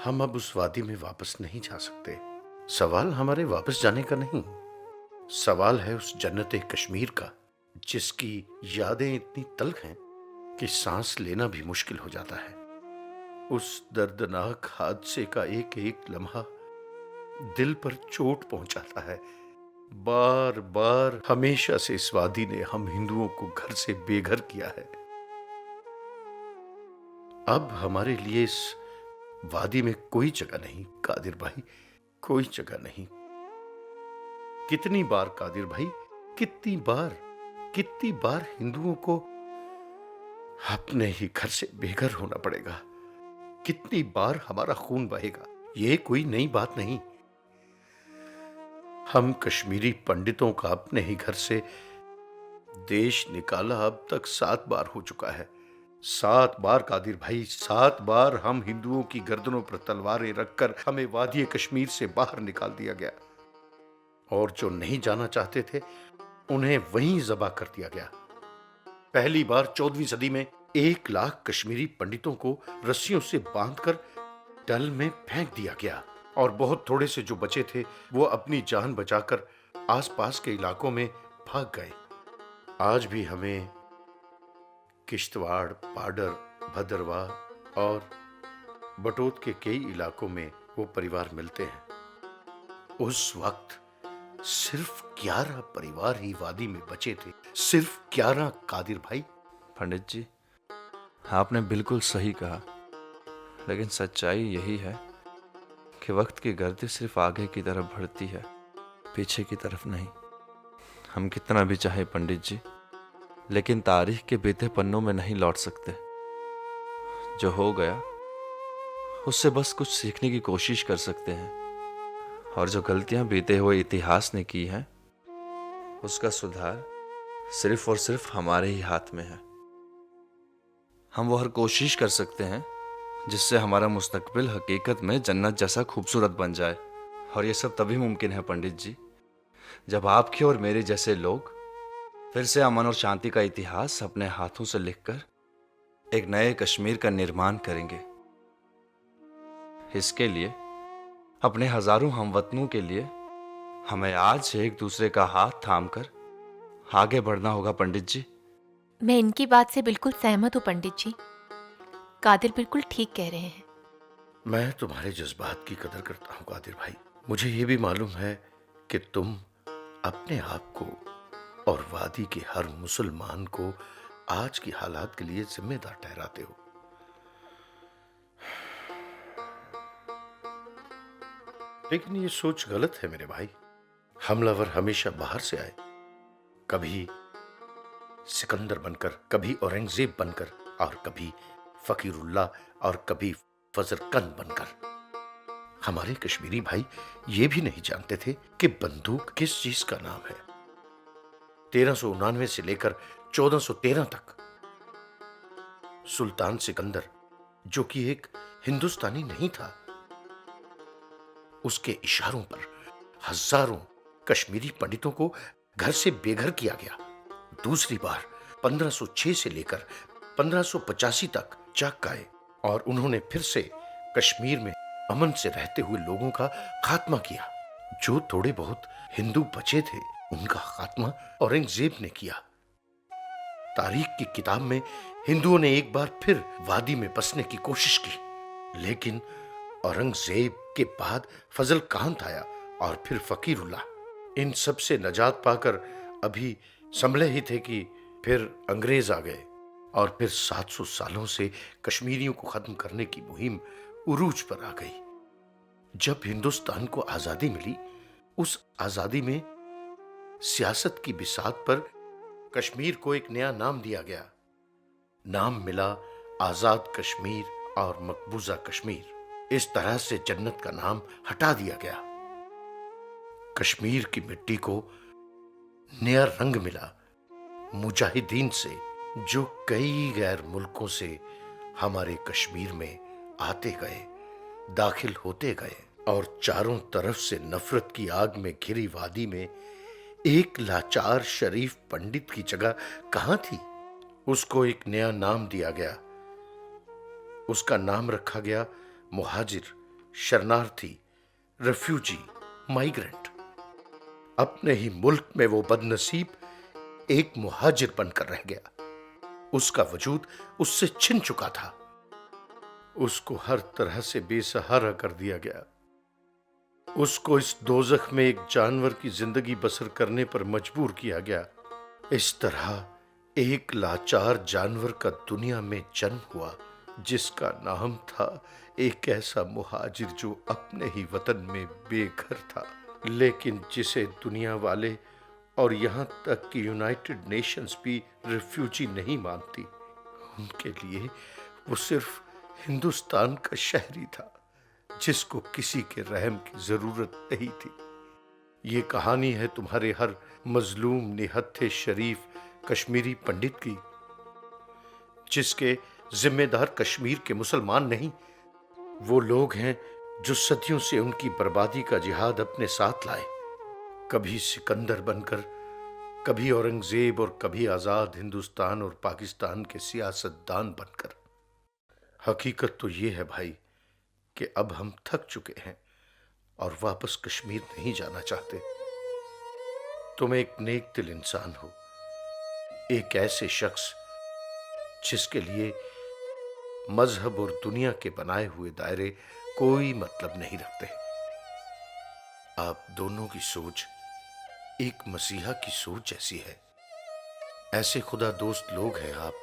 हम अब उस वादी में वापस नहीं जा सकते। सवाल हमारे वापस जाने का नहीं, सवाल है उस जन्नत कश्मीर का, जिसकी यादें इतनी तल्ख हैं कि सांस लेना भी मुश्किल हो जाता है। उस दर्दनाक हादसे का एक एक लम्हा दिल पर चोट पहुंचाता है। बार बार हमेशा से इस वादी ने हम हिंदुओं को घर से बेघर किया है। अब हमारे लिए इस वादी में कोई जगह नहीं कादिर भाई, कोई जगह नहीं। कितनी बार कादिर भाई, कितनी बार हिंदुओं को अपने ही घर से बेघर होना पड़ेगा, कितनी बार हमारा खून बहेगा। ये कोई नई बात नहीं। हम कश्मीरी पंडितों का अपने ही घर से देश निकाला अब तक 7 बार हो चुका है। 7 बार कादिर भाई, 7 बार हम हिंदुओं की गर्दनों पर तलवारें रखकर हमें वादी कश्मीर से बाहर निकाल दिया गया, और जो नहीं जाना चाहते थे उन्हें वहीं ज़बा कर दिया गया। पहली बार 14वीं सदी में 1 लाख कश्मीरी पंडितों को रस्सियों से बांधकर डल में फेंक दिया गया, और बहुत थोड़े से जो बचे थे वो अपनी जान बचाकर आसपास के इलाकों में भाग गए। आज भी हमें किश्तवाड़, पाडर, भद्रवाह और बटोत के कई इलाकों में वो परिवार मिलते हैं। उस वक्त सिर्फ 11 परिवार ही वादी में बचे थे, सिर्फ 11 कादिर भाई। पंडित जी, आपने बिल्कुल सही कहा, लेकिन सच्चाई यही है कि वक्त की गर्दी सिर्फ आगे की तरफ बढ़ती है, पीछे की तरफ नहीं। हम कितना भी चाहे पंडित जी, लेकिन तारीख के बीते पन्नों में नहीं लौट सकते। जो हो गया उससे बस कुछ सीखने की कोशिश कर सकते हैं, और जो गलतियां बीते हुए इतिहास ने की हैं उसका सुधार सिर्फ और सिर्फ हमारे ही हाथ में है। हम वो हर कोशिश कर सकते हैं जिससे हमारा मुस्तकबिल हकीकत में जन्नत जैसा खूबसूरत बन जाए, और ये सब तभी मुमकिन है पंडित जी, जब आपके और मेरे जैसे लोग फिर से अमन और शांति का इतिहास अपने हाथों से लिखकर एक नए कश्मीर का निर्माण करेंगे। इसके लिए अपने हजारों हमवतनों के लिए हमें आज एक दूसरे का हाथ थामकर आगे बढ़ना होगा पंडित जी। मैं इनकी बात से बिल्कुल सहमत हूँ पंडित जी, कादिर बिल्कुल ठीक कह रहे हैं। मैं तुम्हारे जज्बात की कदर करता हूँ कादिर भाई। मुझे ये भी मालूम है कि तुम अपने आप को और वादी के हर मुसलमान को आज की हालात के लिए जिम्मेदार ठहराते हो। लेकिन ये सोच गलत है मेरे भाई। हमलावर हमेशा बाहर से आए, कभी सिकंदर बनकर, कभी औरंगजेब बनकर, और कभी फकीरुल्लाह और कभी फजरकन बनकर। हमारे कश्मीरी भाई ये भी नहीं जानते थे कि बंदूक किस चीज का नाम है। 1399 से लेकर 1413 तक सुल्तान सिकंदर, जो कि एक हिंदुस्तानी नहीं था, उसके इशारों पर हजारों कश्मीरी पंडितों को घर से बेघर किया गया। दूसरी बार 1506 से लेकर 1585 तक चाक आए और उन्होंने फिर से कश्मीर में अमन से रहते हुए लोगों का खात्मा किया। जो थोड़े बहुत हिंदू बचे थे उनका खात्मा औरंगजेब ने किया। तारीख की किताब में हिंदुओं ने एक बार फिर वादी में बसने की कोशिश की, लेकिन औरंगजेब के बाद फजल कांत आया और फिर फकीरुल्लाह। इन सब से नजात पाकर अभी संभले ही थे कि फिर अंग्रेज आ गए और फिर 700 सालों से कश्मीरियों को खत्म करने की मुहिम उरूज पर आ गई। जब हिंदुस्तान को आजादी मिली, उस आजादी में सियासत की बिसात पर कश्मीर को एक नया नाम दिया गया। नाम मिला आजाद कश्मीर और मकबूजा कश्मीर। इस तरह से जन्नत का नाम हटा दिया गया। कश्मीर की मिट्टी को नया रंग मिला मुजाहिदीन से, जो कई गैर मुल्कों से हमारे कश्मीर में आते गए, दाखिल होते गए और चारों तरफ से नफरत की आग में घिरी वादी में एक लाचार शरीफ पंडित की जगह कहां थी। उसको एक नया नाम दिया गया। उसका नाम रखा गया मुहाजिर, शरणार्थी, रेफ्यूजी, माइग्रेंट। अपने ही मुल्क में वो बदनसीब एक मुहाजिर बनकर रह गया। उसका वजूद उससे छिन चुका था। उसको हर तरह से बेसहारा कर दिया गया। उसको इस दोजख में एक जानवर की जिंदगी बसर करने पर मजबूर किया गया। इस तरह एक लाचार जानवर का दुनिया में जन्म हुआ, जिसका नाम था एक ऐसा मुहाजिर जो अपने ही वतन में बेघर था, लेकिन जिसे दुनिया वाले और यहां तक कि यूनाइटेड नेशंस भी रिफ्यूजी नहीं मानती। उनके लिए वो सिर्फ हिंदुस्तान का शहरी था, जिसको किसी के रहम की जरूरत नहीं थी। ये कहानी है तुम्हारे हर मजलूम निहत्थे शरीफ कश्मीरी पंडित की, जिसके जिम्मेदार कश्मीर के मुसलमान नहीं, वो लोग हैं जो सदियों से उनकी बर्बादी का जिहाद अपने साथ लाए। कभी सिकंदर बनकर, कभी औरंगजेब और कभी आजाद हिंदुस्तान और पाकिस्तान के सियासतदान बनकर। हकीकत तो ये है भाई कि अब हम थक चुके हैं और वापस कश्मीर नहीं जाना चाहते। तुम एक नेक दिल इंसान हो, एक ऐसे शख्स जिसके लिए मजहब और दुनिया के बनाए हुए दायरे कोई मतलब नहीं रखते। आप दोनों की सोच एक मसीहा की सोच जैसी है। ऐसे खुदा दोस्त लोग हैं आप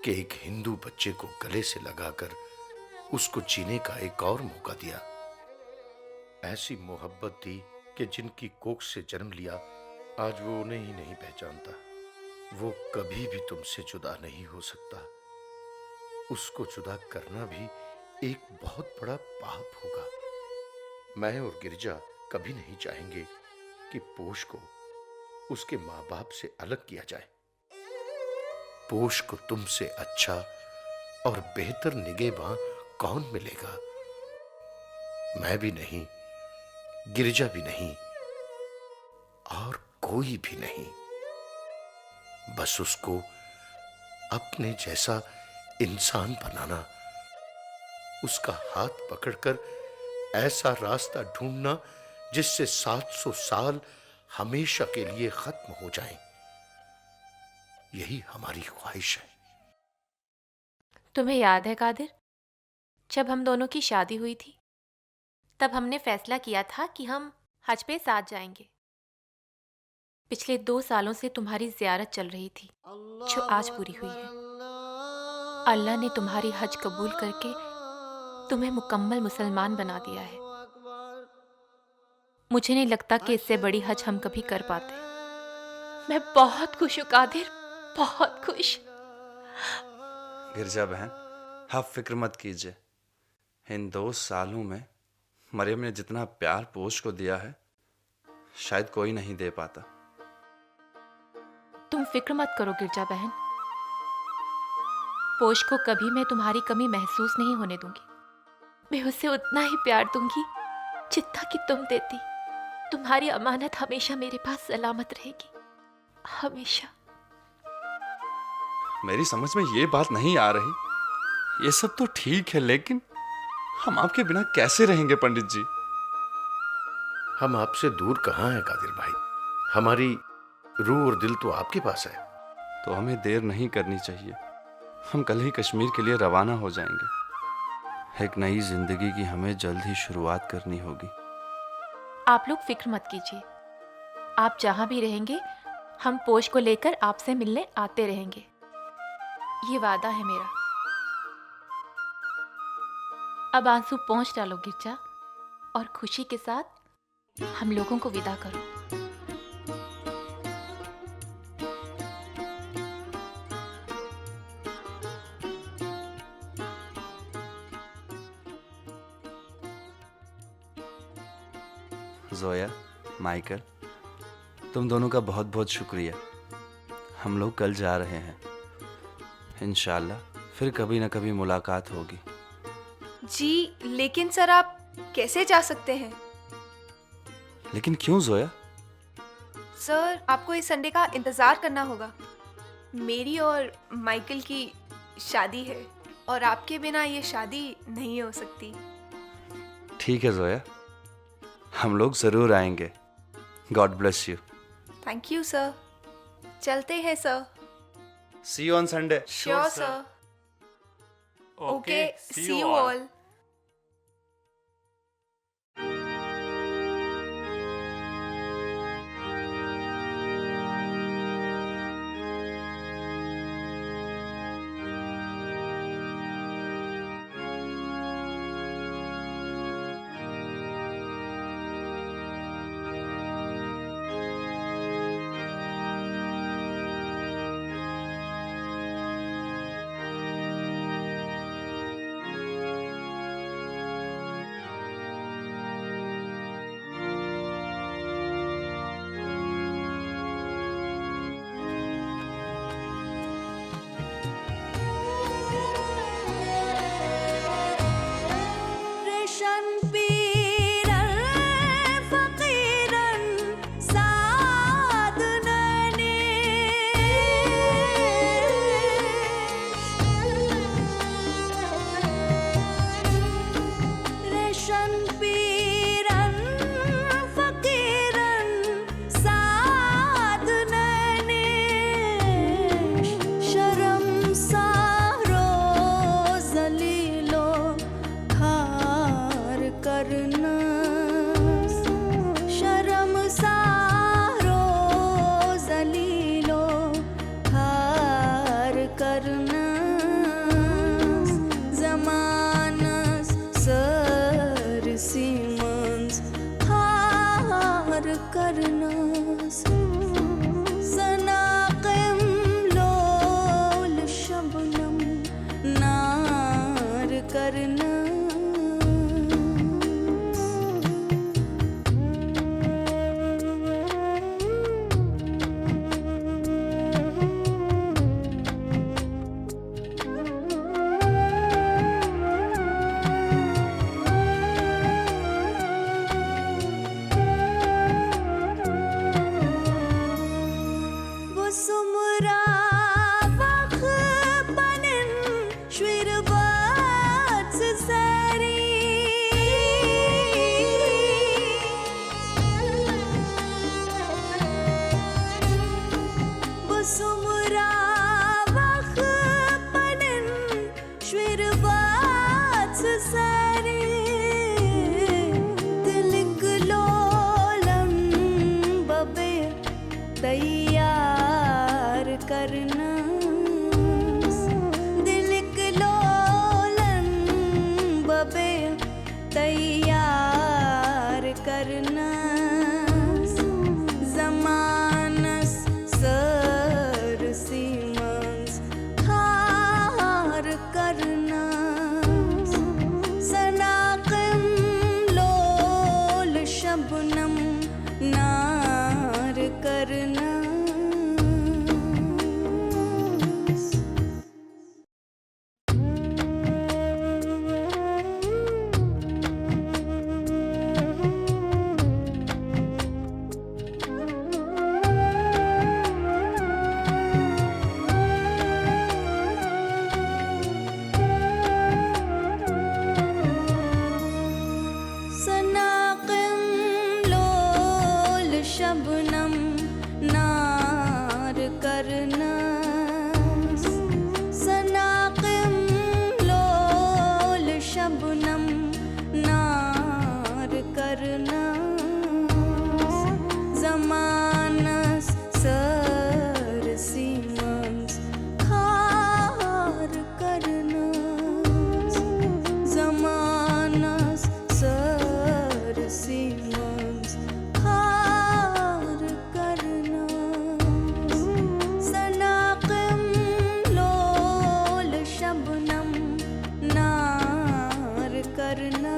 कि एक हिंदू बच्चे को गले से लगाकर उसको जीने का एक और मौका दिया। ऐसी मोहब्बत दी कि जिनकी कोख से जन्म लिया आज वो उन्हें ही नहीं पहचानता। वो कभी भी तुमसे जुदा नहीं हो सकता। उसको जुदा करना भी एक बहुत बड़ा पाप होगा। मैं और गिरजा कभी नहीं चाहेंगे कि पोष को उसके माँ बाप से अलग किया जाए। पोष को तुमसे अच्छा और बेहतर निगहबान कौन मिलेगा? मैं भी नहीं, गिरजा भी नहीं, और कोई भी नहीं। बस उसको अपने जैसा इंसान बनाना, उसका हाथ पकड़कर ऐसा रास्ता ढूंढना जिससे 700 साल हमेशा के लिए खत्म हो जाएं। यही हमारी ख्वाहिश है। तुम्हें याद है कादिर, जब हम दोनों की शादी हुई थी तब हमने फैसला किया था कि हम हज पे साथ जाएंगे। पिछले 2 सालों से तुम्हारी ज़ियारत चल रही थी जो आज पूरी हुई है। अल्लाह ने तुम्हारी हज कबूल करके तुम्हें मुकम्मल मुसलमान बना दिया है। मुझे नहीं लगता कि इससे बड़ी हज हम कभी कर पाते। मैं बहुत खुश हूँ कादिर, बहुत खुश। गिरजा बहन, आप फिक्र मत कीजिए, इन 2 सालों में मरियम ने जितना प्यार पोश को दिया है शायद कोई नहीं दे पाता। तुम फिक्र मत करो गिरजा बहन, पोश को कभी मैं तुम्हारी कमी महसूस नहीं होने दूंगी। मैं उसे उतना ही प्यार दूंगी जितना कि तुम देती। तुम्हारी अमानत हमेशा मेरे पास सलामत रहेगी, हमेशा। मेरी समझ में ये बात नहीं आ रही। ये सब तो ठीक है, लेकिन हम आपके बिना कैसे रहेंगे पंडित जी? हम आपसे दूर कहाँ हैं कादिर भाई, हमारी रूह और दिल तो आपके पास है। तो हमें देर नहीं करनी चाहिए। हम कल ही कश्मीर के लिए रवाना हो जाएंगे। एक नई जिंदगी की हमें जल्द ही शुरुआत करनी होगी। आप लोग फिक्र मत कीजिए, आप जहां भी रहेंगे हम पोश को लेकर आपसे मिलने आते रहेंगे, ये वादा है मेरा। अब आंसू पोंछ डालो गिरजा और खुशी के साथ हम लोगों को विदा करो। जोया, माइकल, तुम दोनों का बहुत बहुत शुक्रिया। हम लोग कल जा रहे हैं, इंशाल्लाह फिर कभी ना कभी मुलाकात होगी। जी लेकिन सर आप कैसे जा सकते हैं? लेकिन क्यों जोया? सर आपको इस संडे का इंतज़ार करना होगा। मेरी और माइकल की शादी है और आपके बिना ये शादी नहीं हो सकती। ठीक है जोया, हम लोग जरूर आएंगे। God bless you. Thank you sir. चलते हैं sir. See you on Sunday. Sure sir. Okay, see you all. करना नार करना जमानस सर सीमंस खार करना जमानस सर सीमंस खार करना सनाक़िम लोल शबनम नार करना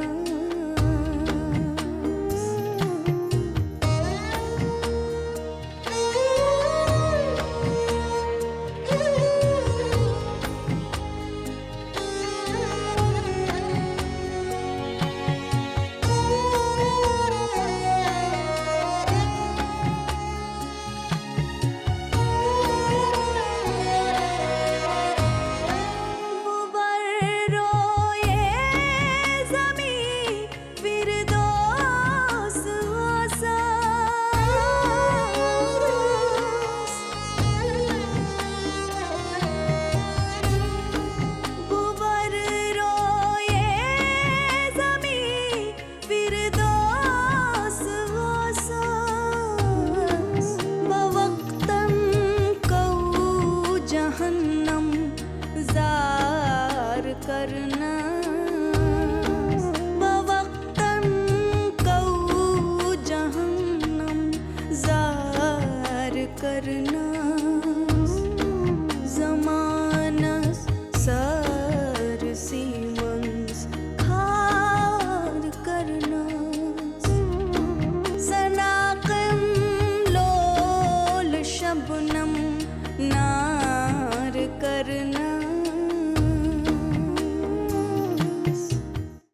करना बवक्तन कऊ जहन्नम जार करना